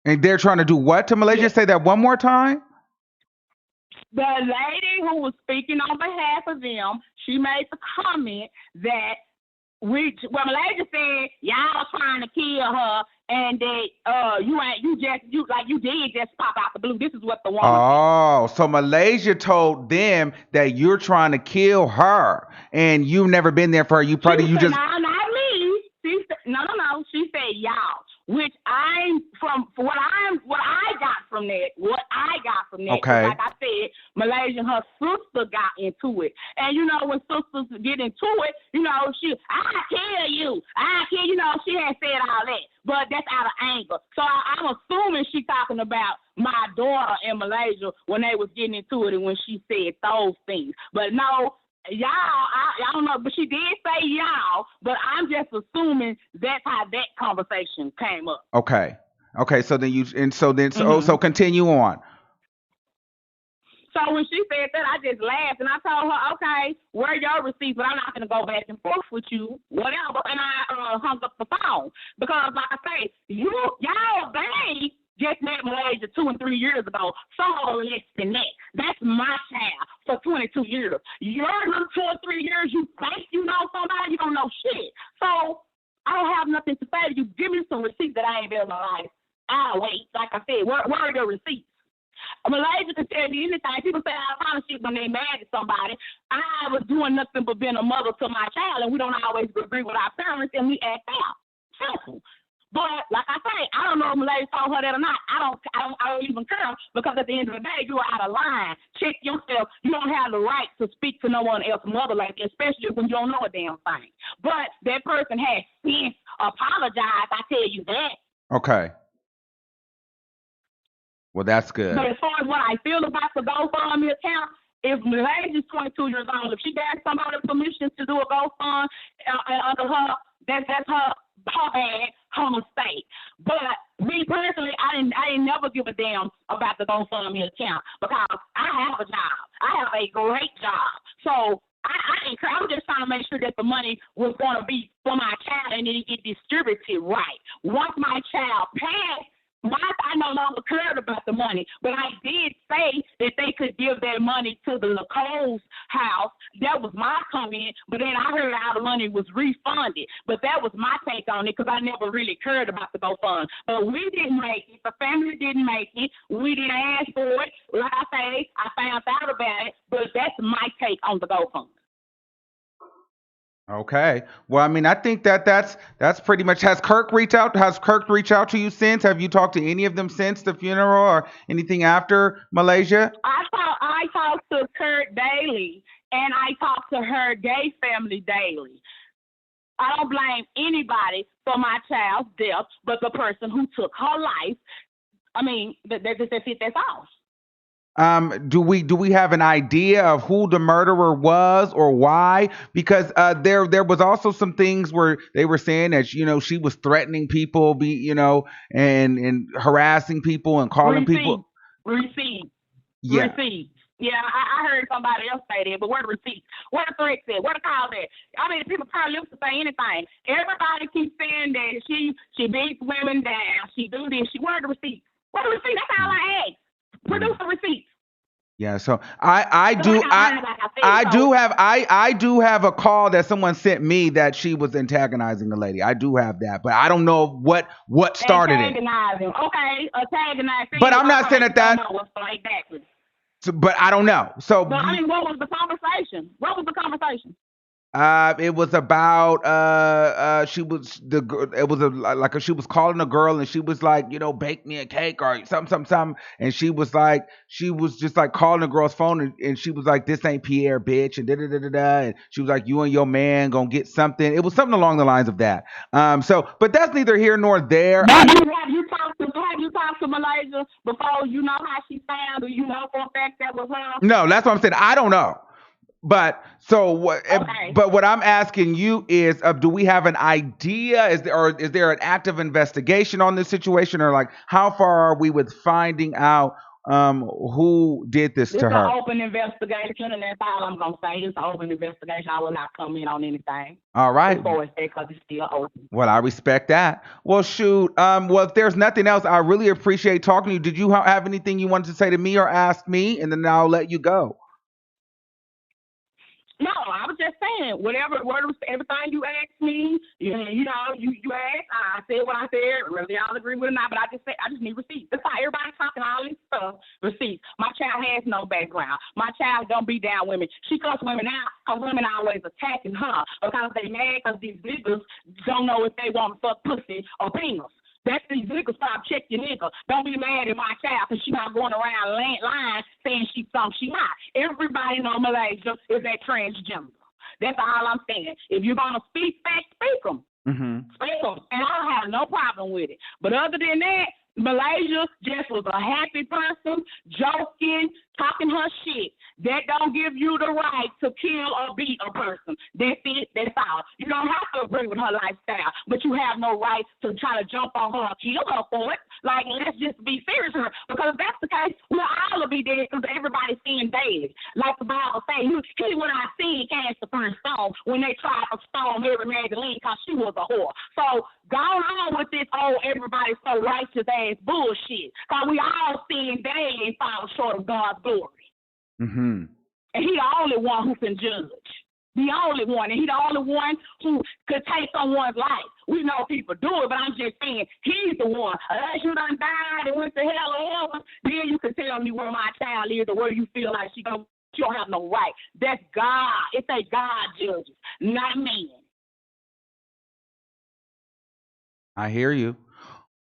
And they're trying to do what to Muhlaysia? Yeah. Say that one more time. The lady who was speaking on behalf of them, she made the comment that Muhlaysia said y'all trying to kill her, and that you did just pop out the blue. This is what the woman said. So Muhlaysia told them that you're trying to kill her, and you've never been there for her. You probably No, not me. She said no. She said y'all. Which what I got from that. Okay. Like I said, Muhlaysia and her sister got into it. And, when sisters get into it, I kill you. She had said all that. But that's out of anger. So I'm assuming she's talking about my daughter and Muhlaysia when they was getting into it and when she said those things. But no, y'all, I don't know, but she did say y'all, but I'm just assuming that's how that conversation came up. Okay. So continue on. So when she said that, I just laughed and I told her, okay, where are your receipts? But I'm not going to go back and forth with you, whatever. And I hung up the phone because, like I say, y'all they just met Muhlaysia 2 and 3 years ago. Some are less than that. That's my child for 22 years. Your 2 or 3 years, you think you know somebody, you don't know shit. So I don't have nothing to say to you. Give me some receipts that I ain't built my life. I'll wait. Like I said, where are your receipts? Muhlaysia can tell me anything. People say all kind of shit when they mad at somebody. I was doing nothing but being a mother to my child, and we don't always agree with our parents, and we act out. Simple. But like I say, I don't know if Muhlaysia told her that or not. I don't even care because at the end of the day, you are out of line. Check yourself. You don't have the right to speak to no one else's mother like that, especially when you don't know a damn thing. But that person has since apologized. I tell you that. Okay. Well, that's good. But as far as what I feel about the GoFundMe account, if Muhlaysia is 22 years old, if she got somebody permission to do a GoFund under her, that's her bad, her mistake. But me personally, I didn't never give a damn about the GoFundMe account because I have a job. I have a great job. So I didn't care. I was just trying to make sure that the money was going to be for my child and then it get distributed right. Once my child passed, I no longer cared about the money, but I did say that they could give their money to the Nicole's house. That was my comment, but then I heard how the money was refunded. But that was my take on it because I never really cared about the GoFund. But we didn't make it. The family didn't make it. We didn't ask for it. Like I say, I found out about it, but that's my take on the GoFund. Okay. Well, I mean, I think that's pretty much. Has Kirk reached out to you since? Have you talked to any of them since the funeral or anything after Muhlaysia? I talk to Kurt daily, and I talk to her gay family daily. I don't blame anybody for my child's death, but the person who took her life. I mean, that's all. Do we have an idea of who the murderer was or why? Because there was also some things where they were saying that she was threatening people, and harassing people and calling people. Receipts. Yeah. Receipts. Yeah, I heard somebody else say that, but where the receipts? Where the threats at? Where the calls at? I mean, people probably used to say anything. Everybody keeps saying that she beats women down. She do this. Where the receipts? Where the receipts? That's all I ask. Produce the receipts. Yeah, so I do have a call that someone sent me that she was antagonizing the lady. I do have that, but I don't know what started it. Antagonizing, okay, antagonizing. But I'm not saying that. Exactly. So, but I don't know. So, but I mean, what was the conversation? It was about she was she was calling a girl and she was like, bake me a cake or something, and she was just like calling the girl's phone and she was like, this ain't Pierre, bitch, and and she was like, you and your man gonna get something. It was something along the lines of that. But that's neither here nor there. Have you talked to Muhlaysia before? You know how she sounds? Do you know for a fact that was her? No, that's what I'm saying. I don't know. But so what? Okay. But what I'm asking you is, do we have an idea? Is there an active investigation on this situation, or like how far are we with finding out who did this to her? It's an open investigation, and that's all I'm gonna say. It's an open investigation. I will not comment on anything. All right. Because it's still open. Well, I respect that. Well, shoot. Well, if there's nothing else, I really appreciate talking to you. Did you have anything you wanted to say to me or ask me, and then I'll let you go. No, I was just saying, everything you asked me, you asked, I said what I said, whether y'all agree with it or not, but I just need receipts. That's why everybody's talking all this stuff, receipts. My child has no background. My child don't beat down women. She cuss women out because women always attacking her because they mad because these niggas don't know if they want to fuck pussy or penis. That's these niggas. Stop, check your nigga. Don't be mad at my child because she not going around lying saying she's something she not. Everybody in Muhlaysia is that transgender. That's all I'm saying. If you're going to speak facts, speak them. Mm-hmm. Speak them. And I don't have no problem with it. But other than that, Muhlaysia just was a happy person, joking, talking her shit. That don't give you the right to kill or beat a person. That's it. That's all. You don't have to agree with her lifestyle, but you have no right to try to jump on her or kill her for it. Like, let's just be serious here. Because if that's the case, we'll all be dead because everybody's seeing dead. Like the Bible says, he when I seen cast the first stone when they tried to stone Mary Magdalene because she was a whore. So go on with this everybody's so righteous ass bullshit. Because we all seeing dead and fall short of God's glory. Mm-hmm. And he the only one who can judge. The only one. And he the only one who could take someone's life. We know people do it, but I'm just saying he's the one. Unless you done died and went to hell or heaven, then you can tell me where my child is or where you feel like she don't have no right. That's God. It's a God judges, not man. I hear you.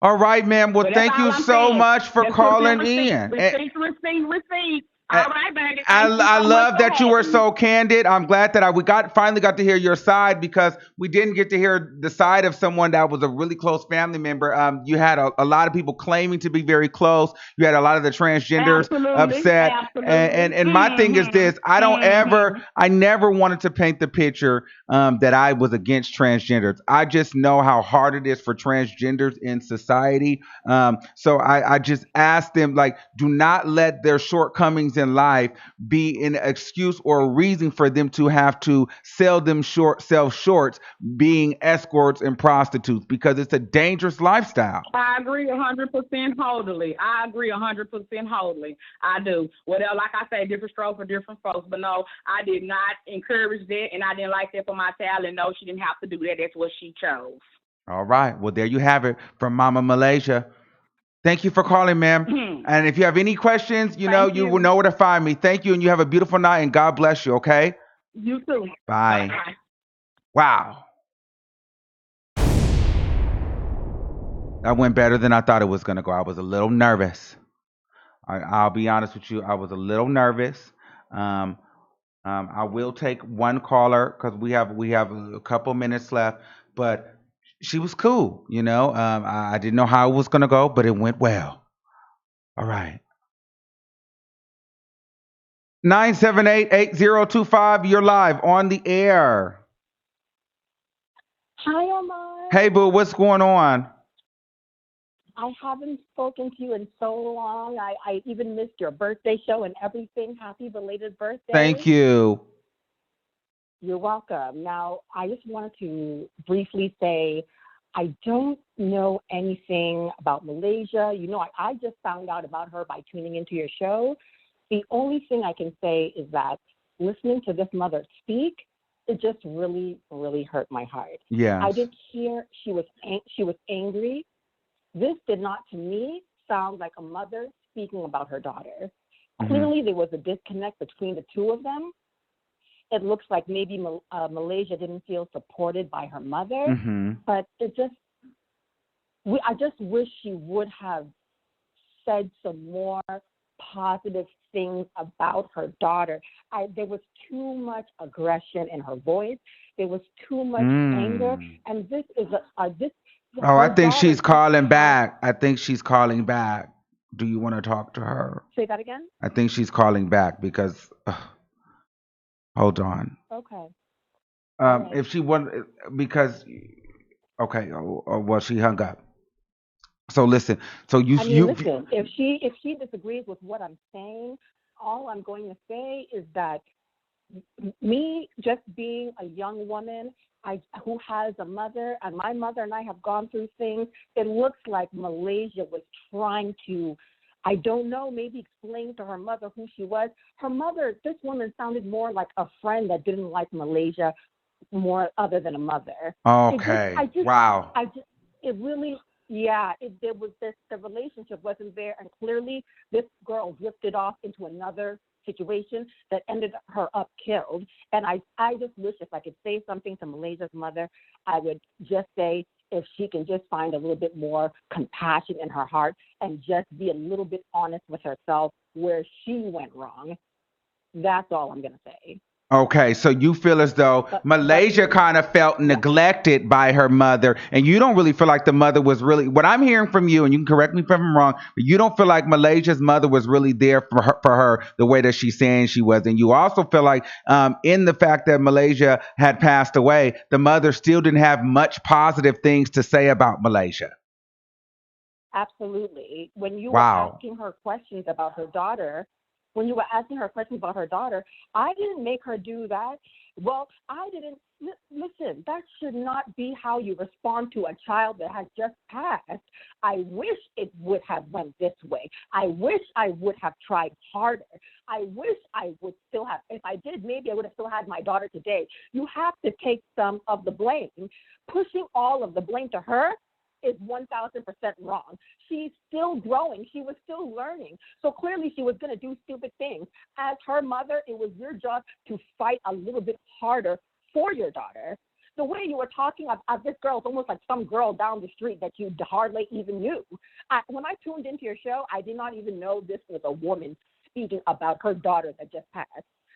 All right, ma'am. Well, thank you so much for calling in. Receipt. All right, baby. I love that you were so candid. I'm glad that we finally got to hear your side, because we didn't get to hear the side of someone that was a really close family member. You had a lot of people claiming to be very close. You had a lot of the transgenders upset. And my thing is this: I never wanted to paint the picture that I was against transgenders. I just know how hard it is for transgenders in society. So I just asked them, like, do not let their shortcomings in life be an excuse or a reason for them to have to sell shorts being escorts and prostitutes, because it's a dangerous lifestyle. I agree 100% wholly. I do. Well, like I say, different strokes for different folks. But no, I did not encourage that, and I didn't like that for my child. And no, she didn't have to do that. That's what she chose. All right. Well, there you have it from Mama Muhlaysia. Thank you for calling, ma'am. And if you have any questions, you will know where to find me. Thank you, and you have a beautiful night, and God bless you, okay? You too. Bye. Bye. Wow. That went better than I thought it was going to go. I was a little nervous. I'll be honest with you. I was a little nervous. I will take one caller because we have a couple minutes left, but she was cool, I didn't know how it was going to go, but it went well. All right. 978-8025, you're live on the air. Hi, Armon. Hey, boo, what's going on? I haven't spoken to you in so long. I even missed your birthday show and everything. Happy belated birthday. Thank you. You're welcome. Now, I just wanted to briefly say I don't know anything about Muhlaysia. I just found out about her by tuning into your show. The only thing I can say is that listening to this mother speak, it just really, really hurt my heart. Yeah. I did hear she was angry. This did not, to me, sound like a mother speaking about her daughter. Mm-hmm. Clearly, there was a disconnect between the two of them. It looks like maybe Muhlaysia didn't feel supported by her mother, mm-hmm. but I just wish she would have said some more positive things about her daughter. There was too much aggression in her voice. There was too much anger, and this is this. Oh, I think she's calling back. Do you want to talk to her? Say that again? I think she's calling back because. Hold on. Okay. If she wanted, because, okay, well, she hung up. So listen. So listen. If she disagrees with what I'm saying, all I'm going to say is that me just being a young woman, who has a mother, and my mother and I have gone through things. It looks like Muhlaysia was trying to, I don't know, maybe explain to her mother who she was. Her mother, this woman sounded more like a friend that didn't like Muhlaysia more other than a mother. Okay. Wow. There was the relationship wasn't there, and clearly this girl drifted off into another situation that ended her up killed. And I just wish if I could say something to Muhlaysia's mother, I would just say if she can just find a little bit more compassion in her heart and just be a little bit honest with herself where she went wrong. That's all I'm going to say. Okay, so you feel as though But Malaysia kind of felt yeah, neglected by her mother, and you don't really feel like the mother was really. What I'm hearing from you, and you can correct me if I'm wrong, but you don't feel like Malaysia's mother was really there for her the way that she's saying she was, and you also feel like, in the fact that Malaysia had passed away, the mother still didn't have much positive things to say about Malaysia. absolutely. When you were Wow. asking her questions about her daughter, when you were asking her questions about her daughter, I didn't make her do that. Well, I didn't. Listen, that should not be how you respond to a child that has just passed. I wish it would have went this way. I wish I would have tried harder. I wish I would still have, if I did, maybe I would have still had my daughter today. You have to take some of the blame. Pushing all of the blame to her is 1,000% wrong. She's still growing. She was still learning. So clearly she was going to do stupid things. As her mother, it was your job to fight a little bit harder for your daughter. The way you were talking of this girl, it's almost like some girl down the street that you hardly even knew. When I tuned into your show, I did not even know this was a woman speaking about her daughter that just passed.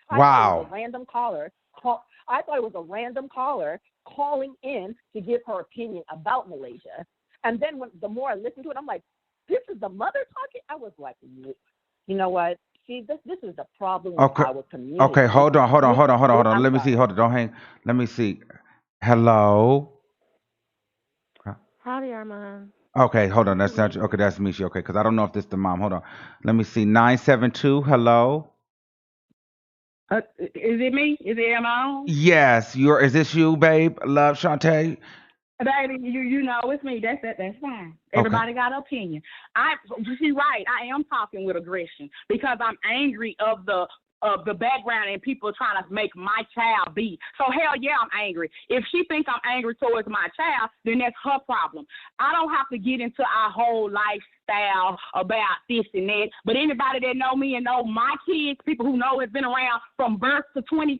I thought it was Wow. a random caller. I thought it was a random caller calling in to give her opinion about Malaysia. And then the more I listened to it, I'm like, this is the mother talking? I was like, you know what? See, this is the problem with Okay. our community. Okay. Hold on. I'm Let me see. sorry. Hold on. Don't hang. Let me see. Hello. Howdy, Armon. Okay, hold on. That's not okay. That's Misha. Okay, because I don't know if this the mom. Hold on. Let me see. 972. Hello. Is it me? Is it am I on? Yes. You're. Is this you, babe? Love Shantae. Baby, you know it's me. That's fine. Okay. Everybody got an opinion. She's right. I am talking with aggression because I'm angry of the background and people trying to make my child be. So hell yeah, I'm angry. If she thinks I'm angry towards my child, then that's her problem. I don't have to get into our whole lifestyle about this and that. But anybody that know me and know my kids, people who know has been around from birth to 22,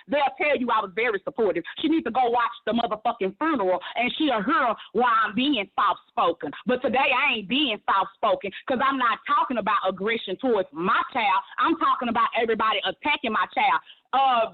they'll tell you I was very supportive. She needs to go watch the motherfucking funeral and she'll hear why I'm being soft spoken. But today I ain't being soft spoken because I'm not talking about aggression towards my child. I'm talking about everybody attacking my child.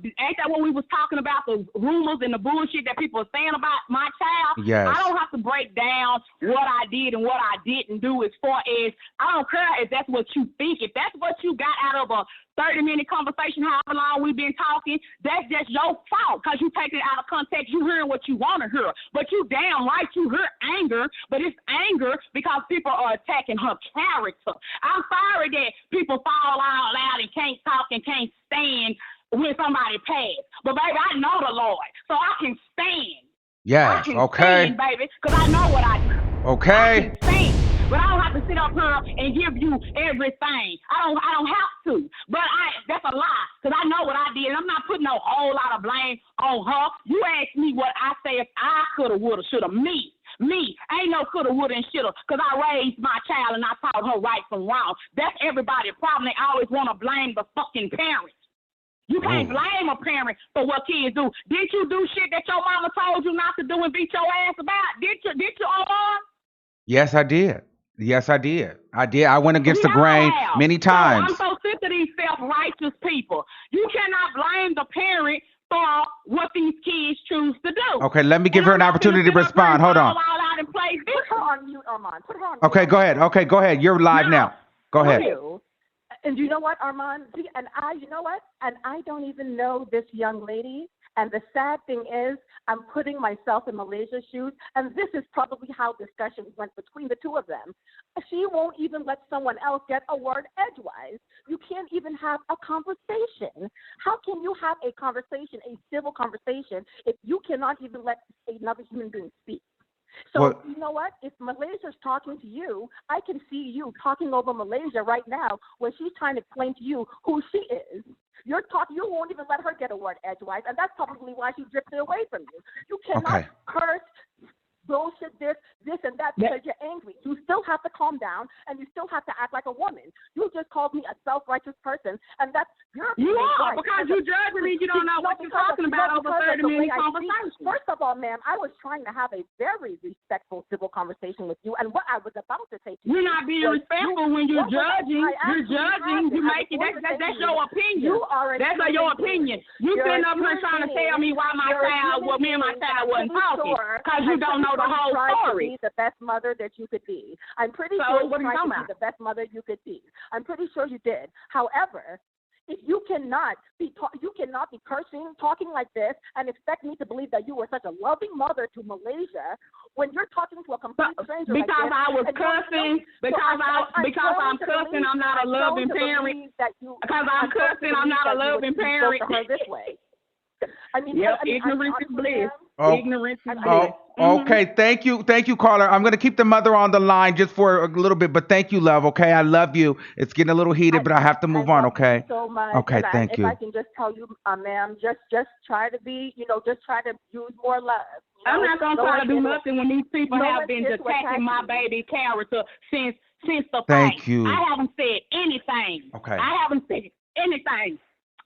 Ain't that what we was talking about, the rumors and the bullshit that people are saying about my child? I Yes. don't have to break down what I did and what I didn't do as far as I don't care if that's what you think. If that's what you got out of a 30-minute conversation, however long we've been talking, that's just your fault because you take it out of context. You hearing what you want to hear. But you damn right you hear anger, but it's anger because people are attacking her character. I'm sorry that people fall out loud and can't talk and can't stand when somebody passed. But, baby, I know the Lord, so I can stand. I Yes. can Okay. stand, baby, because I know what I do. I can Okay. stand. But I don't have to sit up here and give you everything. I don't have to. But that's a lie, because I know what I did. And I'm not putting no whole lot of blame on her. You asked me what I say if I coulda, woulda, shoulda. Me. Ain't no coulda, woulda, and shoulda, because I raised my child and I taught her right from wrong. That's everybody's problem. They always want to blame the fucking parents. You can't Ooh. blame a parent for what kids do. Didn't you do shit that your mama told you not to do and beat your ass about? Did you, Omar? Yes, I did. Yes, I did. I did. I went against We the all grain have. many So I'm times. so sick of these self-righteous people. You cannot blame the parent for what these kids choose to do. Okay, let me And give her I'm an not going to opportunity to sit up here and respond. Hold fall on. all out and play Put her victim. on mute, Armand. Put her on mute. Okay, go ahead. Okay, go ahead. You're live No. now. Go Thank ahead. you. And you know what, Armand? You know what? And I don't even know this young lady. And the sad thing is, I'm putting myself in Malaysia's shoes, and this is probably how discussions went between the two of them. She won't even let someone else get a word edgewise. You can't even have a conversation. How can you have a conversation, a civil conversation, if you cannot even let another human being speak? So, Well, you know what? If Malaysia's talking to you, I can see you talking over Malaysia right now when she's trying to explain to you who she is. You won't even let her get a word edgewise, and that's probably why she drifted away from you. You cannot okay. curse bullshit this and that because you're angry. You still have to calm down and you still have to act like a woman. You just called me a self-righteous person, and that's your You are, right. because you judging me. You don't know what you're talking about over 30-minute conversation. First of all, ma'am, I was trying to have a very respectful, civil conversation with you, and what I was about to say to you. You're not being respectful when you're judging. You're judging. You make it. That's your opinion. That's your opinion. You sitting up here trying to tell me why me and my child wasn't talking because you don't know the whole story. Be the best mother that you could be. I'm pretty sure you tried to be the best mother you could be. I'm pretty sure you did. However, if you cannot be cursing, talking like this, and expect me to believe that you were such a loving mother to Malaysia when you're talking to a complete stranger because like this, I was cussing, because I'm cussing, I'm not a loving parent. Because I'm cussing, I'm not a loving parent. This way. I mean, ignorance is bliss. Ignorance is bliss. Okay, thank you, caller. I'm gonna keep the mother on the line just for a little bit, but thank you, love. Okay, I love you. It's getting a little heated, but I have to move on. Okay. So much. Okay, thank you. If I can just tell you, ma'am, just try to be, just try to use more love. I'm not gonna try to do nothing when these people have been attacking my baby character since the fight. Thank you. I haven't said anything. Okay. I haven't said anything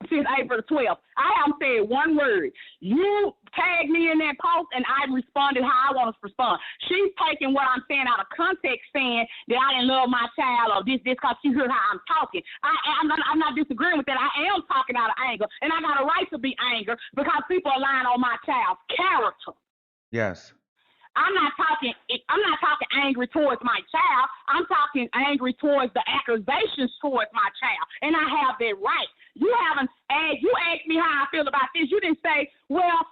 since April 12th. I haven't said one word. You tagged me in that post, and I responded how I want to respond. She's taking what I'm saying out of context, saying that I didn't love my child or this because she heard how I'm talking. I'm not disagreeing with that. I am talking out of anger, and I got a right to be angry because people are lying on my child's character. Yes. I'm not talking angry towards my child. I'm talking angry towards the accusations towards my child, and I have that right. You asked me how I feel about this. You didn't say, well,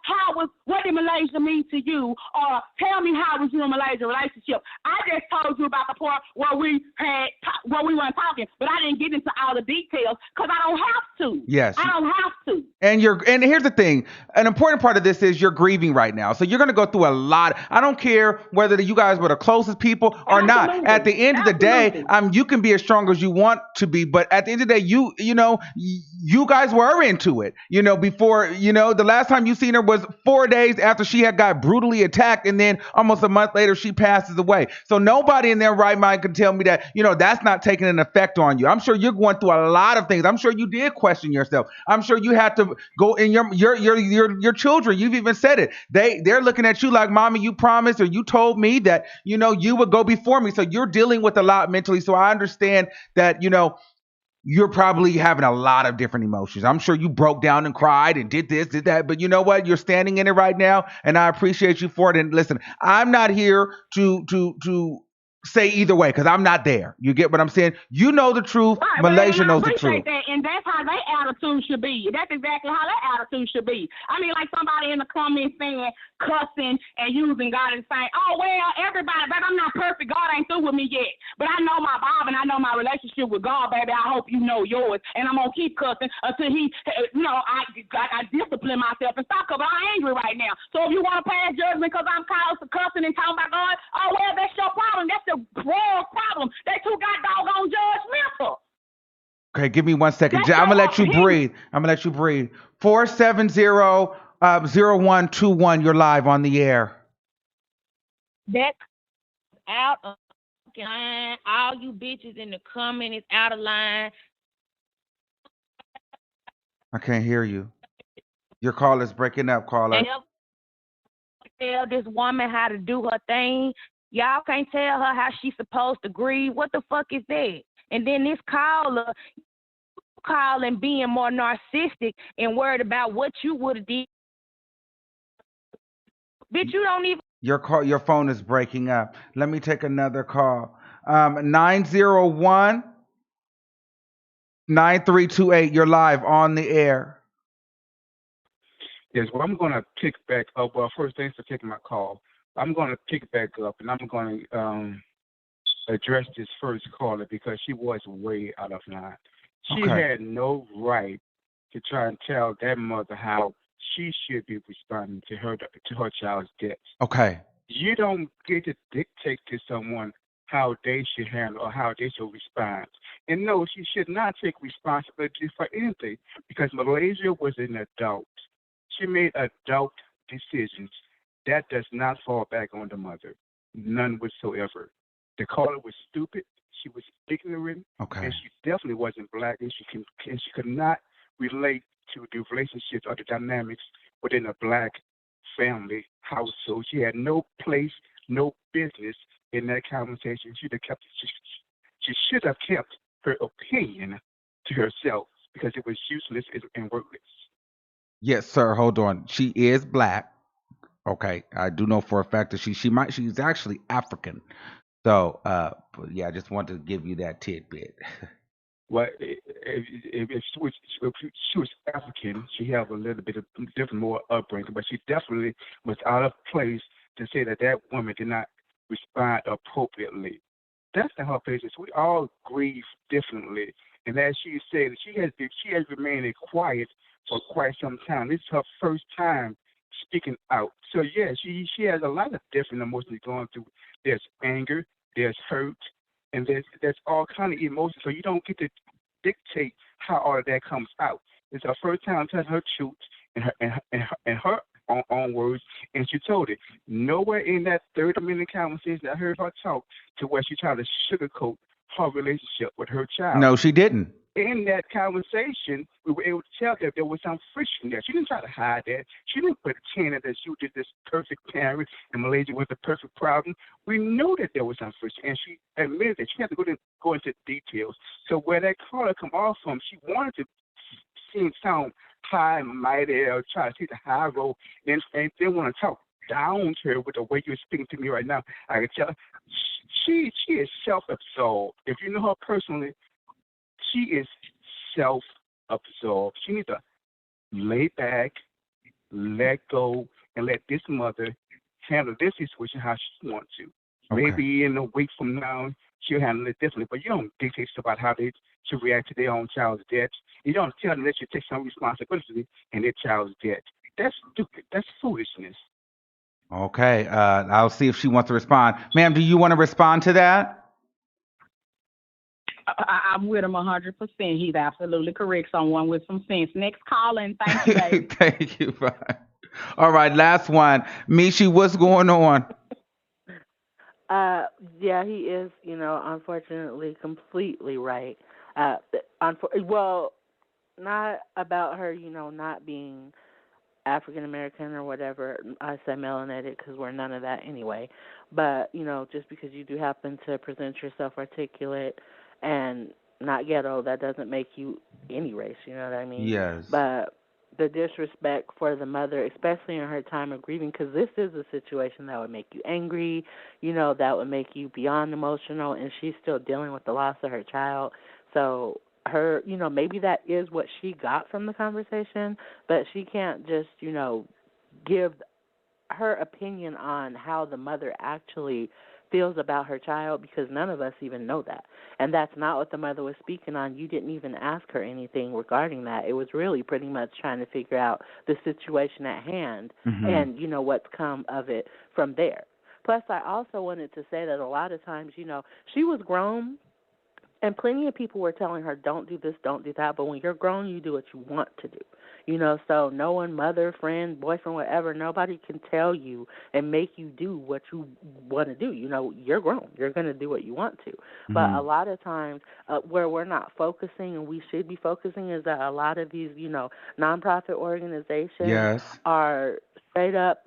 what did Malaysia mean to you? Or tell me how was you and Malaysia relationship. I just told you about the part where we weren't talking, but I didn't get into all the details because I don't have to. Yes. I don't have to. And here's the thing. An important part of this is you're grieving right now. So you're going to go through a lot. I don't care whether you guys were the closest people or Absolutely. not. At the end of the day, you can be as strong as you want to be, but at the end of the day, you guys were into it. Before, the last time you seen her was 4 days after she had got brutally attacked, and then almost a month later she passes away. So nobody in their right mind can tell me that, that's not taking an effect on you. I'm sure you're going through a lot of things. I'm sure you did question yourself. I'm sure you had to go in your children. You've even said it. They're looking at you like, Mommy, you promised, or you told me that, you would go before me. So you're dealing with a lot mentally. So I understand that, you're probably having a lot of different emotions. I'm sure you broke down and cried and did this, did that, but you know what? You're standing in it right now, and I appreciate you for it. And listen, I'm not here to say either way because I'm not there. You get what I'm saying? You know the truth. Right, Malaysia knows the truth. That, and that's how their attitude should be. That's exactly how their attitude should be. I mean, like somebody in the comments saying, cussing and using God and saying, oh, well, everybody, but I'm not perfect. God ain't through with me yet. But I know my Bible and I know my relationship with God, baby. I hope you know yours. And I'm going to keep cussing until I discipline myself and stop because I'm angry right now. So if you want to pass judgment because I'm cussing and talking about God, oh, well, that's your problem. That's the wrong problem. They too got doggone judgmental. Okay, give me 1 second. I'm going to let you breathe. 470-0121. You're live on the air. That's out of line. All you bitches in the comment is out of line. I can't hear you. Your call is breaking up, caller. Tell this woman how to do her thing. Y'all can't tell her how she's supposed to grieve. What the fuck is that? And then this caller calling being more narcissistic and worried about what you would have did. Bitch, you don't even. Your phone is breaking up. Let me take another call. 901-9328. You're live on the air. Yes, well, I'm going to pick back up. Well, first, thanks for taking my call. I'm going to pick back up, and I'm going to address this first caller because she was way out of line. She had no right to try and tell that mother how she should be responding to her child's death. Okay. You don't get to dictate to someone how they should handle or how they should respond. And no, she should not take responsibility for anything because Malaysia was an adult. She made adult decisions. that does not fall back on the mother, none whatsoever. The caller was stupid. She was ignorant, Okay. and she definitely wasn't black, and she could not relate to the relationships or the dynamics within a black family household. She had no place, no business in that conversation. She should have kept her opinion to herself because it was useless and worthless. Yes, sir. Hold on. She is black. Okay. I do know for a fact that she's actually African. So, but yeah, I just wanted to give you that tidbit. Well, if she was African, she had a little bit of different, more upbringing, but she definitely was out of place to say that that woman did not respond appropriately. That's not her place. We all grieve differently, and as she said, she has remained quiet for quite some time. This is her first time speaking out. So yeah, she has a lot of different emotions going through. There's anger, there's hurt, and there's all kind of emotions. So you don't get to dictate how all of that comes out. It's her first time telling her truth in her own words, and she told it. Nowhere in that 30-minute conversation I heard her talk to where she tried to sugarcoat her relationship with her child. No, she didn't. In that conversation, we were able to tell that there was some friction there. She didn't try to hide that. She didn't pretend that she was just this perfect parent and Malaysia was the perfect problem. We knew that there was some friction, and she admitted that she had to go into details. So where that caller come off from, she wanted to sound high and mighty or try to take the high road and then want to talk down to her with the way you're speaking to me right now. I can tell she is self-absorbed. If you know her personally, she is self-absorbed. She needs to lay back, let go, and let this mother handle this situation how she wants to. Okay. Maybe in a week from now, she'll handle it differently. But you don't dictate about how they should react to their own child's death. You don't tell them they should take some responsibility in their child's death. That's stupid. That's foolishness. Okay. I'll see if she wants to respond. Ma'am, do you want to respond to that? I'm with him 100%. He's absolutely correct. Someone with some sense. Next call and thank you, baby. Thank you. Bye. All right, last one. Mishi, what's going on? Uh, yeah, he is, unfortunately, completely right. Uh, well, not about her, not being African American or whatever. I say melanated because we're none of that anyway. But, just because you do happen to present yourself articulate and not ghetto, that doesn't make you any race, you know what I mean? Yes. But the disrespect for the mother, especially in her time of grieving, because this is a situation that would make you angry, that would make you beyond emotional, and she's still dealing with the loss of her child. So her, maybe that is what she got from the conversation, but she can't just, give her opinion on how the mother actually feels about her child, because none of us even know that. And that's not what the mother was speaking on. You didn't even ask her anything regarding that. It was really pretty much trying to figure out the situation at hand and, what's come of it from there. Plus, I also wanted to say that a lot of times, she was grown, and plenty of people were telling her, don't do this, don't do that. But when you're grown, you do what you want to do. So no one, mother, friend, boyfriend, whatever, nobody can tell you and make you do what you want to do. You're grown. You're going to do what you want to. But a lot of times where we're not focusing and we should be focusing is that a lot of these, nonprofit organizations are straight up,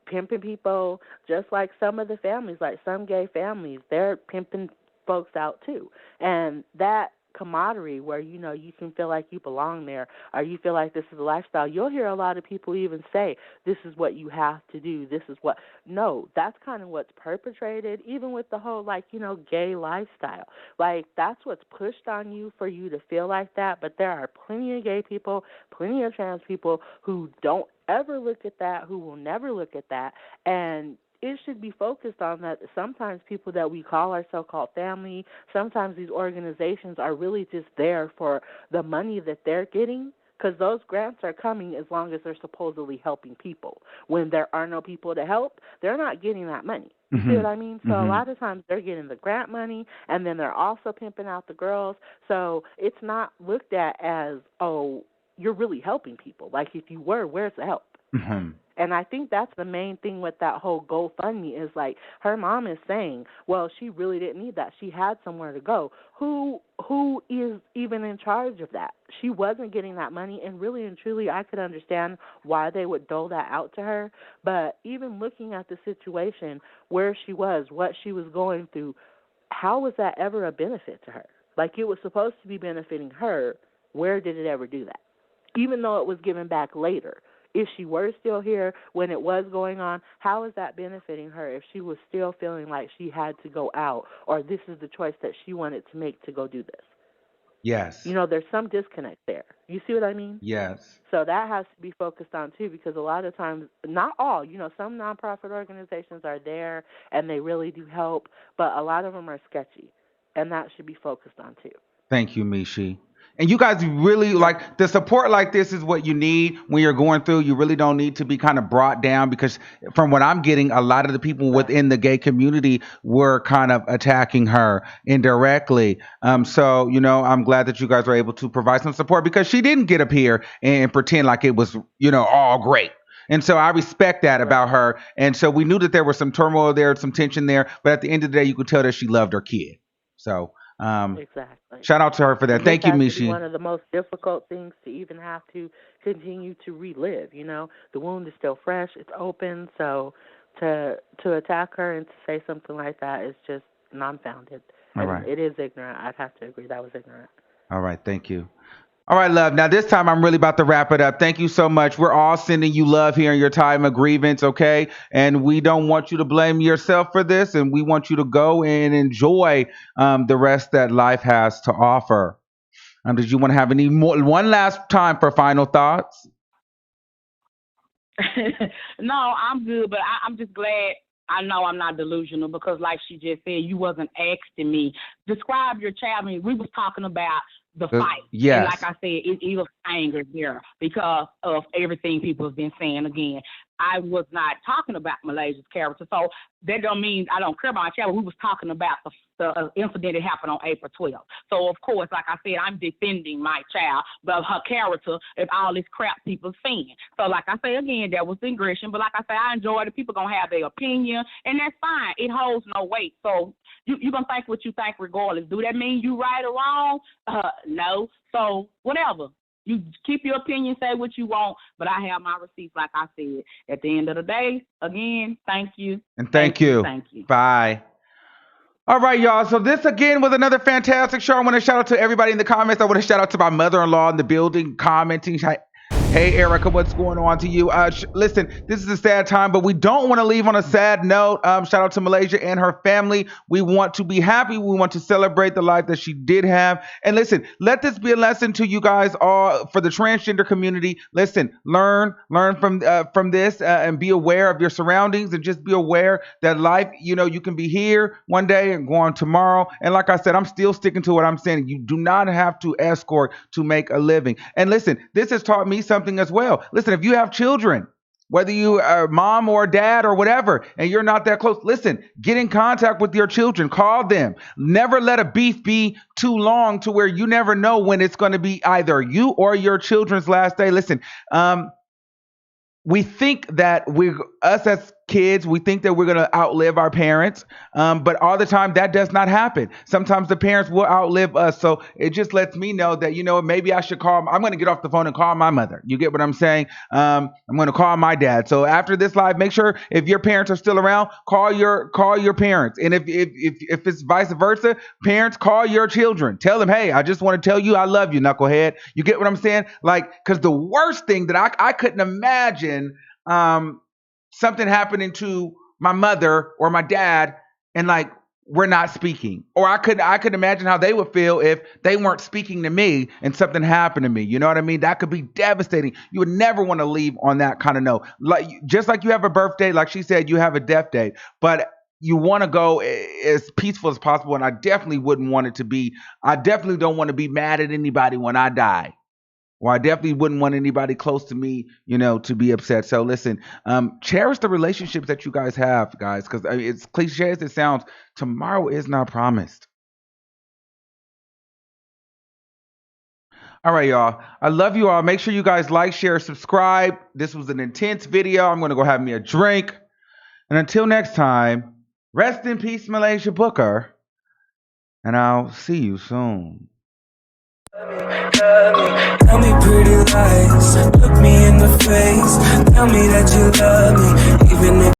pimping people, just like some of the families, like some gay families, they're pimping folks out too. And that camaraderie where, you can feel like you belong there or you feel like this is a lifestyle, you'll hear a lot of people even say, this is what you have to do, this is what, no, that's kind of what's perpetrated, even with the whole, gay lifestyle. That's what's pushed on you for you to feel like that, but there are plenty of gay people, plenty of trans people who don't ever look at that, who will never look at that, and it should be focused on that. Sometimes people that we call our so-called family, sometimes these organizations are really just there for the money that they're getting, because those grants are coming as long as they're supposedly helping people. When there are no people to help, they're not getting that money. You see what I mean? So a lot of times they're getting the grant money, and then they're also pimping out the girls. So it's not looked at as, oh, you're really helping people. Like, if you were, where's the help? Hmm. And I think that's the main thing with that whole GoFundMe is like her mom is saying, well, she really didn't need that. She had somewhere to go. Who is even in charge of that? She wasn't getting that money, and really and truly I could understand why they would dole that out to her. But even looking at the situation where she was, what she was going through, how was that ever a benefit to her? Like it was supposed to be benefiting her. Where did it ever do that? Even though it was given back later. If she were still here when it was going on, how is that benefiting her if she was still feeling like she had to go out or this is the choice that she wanted to make to go do this? Yes. You know, there's some disconnect there. You see what I mean? Yes. So that has to be focused on too, because a lot of times, not all, some nonprofit organizations are there and they really do help, but a lot of them are sketchy, and that should be focused on too. Thank you, Mishi. And you guys really Yes. like the support like this is what you need when you're going through. You really don't need to be kind of brought down because from what I'm getting, a lot of the people Right. within the gay community were kind of attacking her indirectly. So, I'm glad that you guys were able to provide some support because she didn't get up here and pretend like it was, all great. And so I respect that Right. about her. And so we knew that there was some turmoil there, some tension there. But at the end of the day, you could tell that she loved her kid. So, Exactly. shout out to her for that. And this Thank you, has to be Mishi. one of the most difficult things to even have to continue to relive. The wound is still fresh; it's open. So to attack her and to say something like that is just non-founded, All and right. it is ignorant. I'd have to agree that was ignorant. All right. Thank you. All right, love. Now, this time I'm really about to wrap it up. Thank you so much. We're all sending you love here in your time of grievance, okay? And we don't want you to blame yourself for this, and we want you to go and enjoy the rest that life has to offer. Did you want to have any more, one last time for final thoughts? No, I'm good, but I'm just glad. I know I'm not delusional because, like she just said, you wasn't asking me. Describe your child. I mean, we was talking about the fight, and like Yes. I said, it was anger there because of everything people have been saying. Again, I was not talking about Malaysia's character, so that don't mean I don't care about my child. We was talking about the incident that happened on April 12th. So of course, like I said, I'm defending my child, but her character and all this crap people saying. So like I say again, that was the aggression. But like I say, I enjoy it. People gonna have their opinion, and that's fine. It holds no weight. So you gonna think what you think regardless. Do that mean you right or wrong? No. So whatever. You keep your opinion, say what you want, but I have my receipts, like I said. At the end of the day, again, thank you. And thank you. Thank you. Bye. All right, y'all. So this again was another fantastic show. I want to shout out to everybody in the comments. I want to shout out to my mother-in-law in the building commenting. Hey, Erica, what's going on to you? Listen, this is a sad time, but we don't want to leave on a sad note. Shout out to Malaysia and her family. We want to be happy. We want to celebrate the life that she did have. And listen, let this be a lesson to you guys all for the transgender community. Listen, learn from this and be aware of your surroundings and just be aware that life, you can be here one day and go on tomorrow. And like I said, I'm still sticking to what I'm saying. You do not have to escort to make a living. And listen, this has taught me something as well. Listen, if you have children, whether you are mom or dad or whatever, and you're not that close, listen, get in contact with your children, call them. Never let a beef be too long to where you never know when it's going to be either you or your children's last day. Listen, we think that us as kids, we think that we're going to outlive our parents, but all the time that does not happen. Sometimes the parents will outlive us. So it just lets me know that, maybe I should call. I'm going to get off the phone and call my mother. You get what I'm saying? I'm going to call my dad. So after this live, make sure if your parents are still around, call your parents. And if it's vice versa, parents, call your children. Tell them, hey, I just want to tell you I love you, knucklehead. You get what I'm saying? Like, because the worst thing that I couldn't imagine something happening to my mother or my dad and like we're not speaking, or I could imagine how they would feel if they weren't speaking to me and something happened to me. You know what I mean? That could be devastating. You would never want to leave on that kind of note. Like, just like you have a birthday, like she said, you have a death date, but you want to go as peaceful as possible. And I definitely don't want to be mad at anybody when I die. Well, I definitely wouldn't want anybody close to me, to be upset. So listen, cherish the relationships that you guys have, guys, because it's cliche as it sounds. Tomorrow is not promised. All right, y'all. I love you all. Make sure you guys like, share, subscribe. This was an intense video. I'm going to go have me a drink. And until next time, rest in peace, Muhlaysia Booker. And I'll see you soon. Tell me pretty lies, look me in the face. Tell me that you love me, even if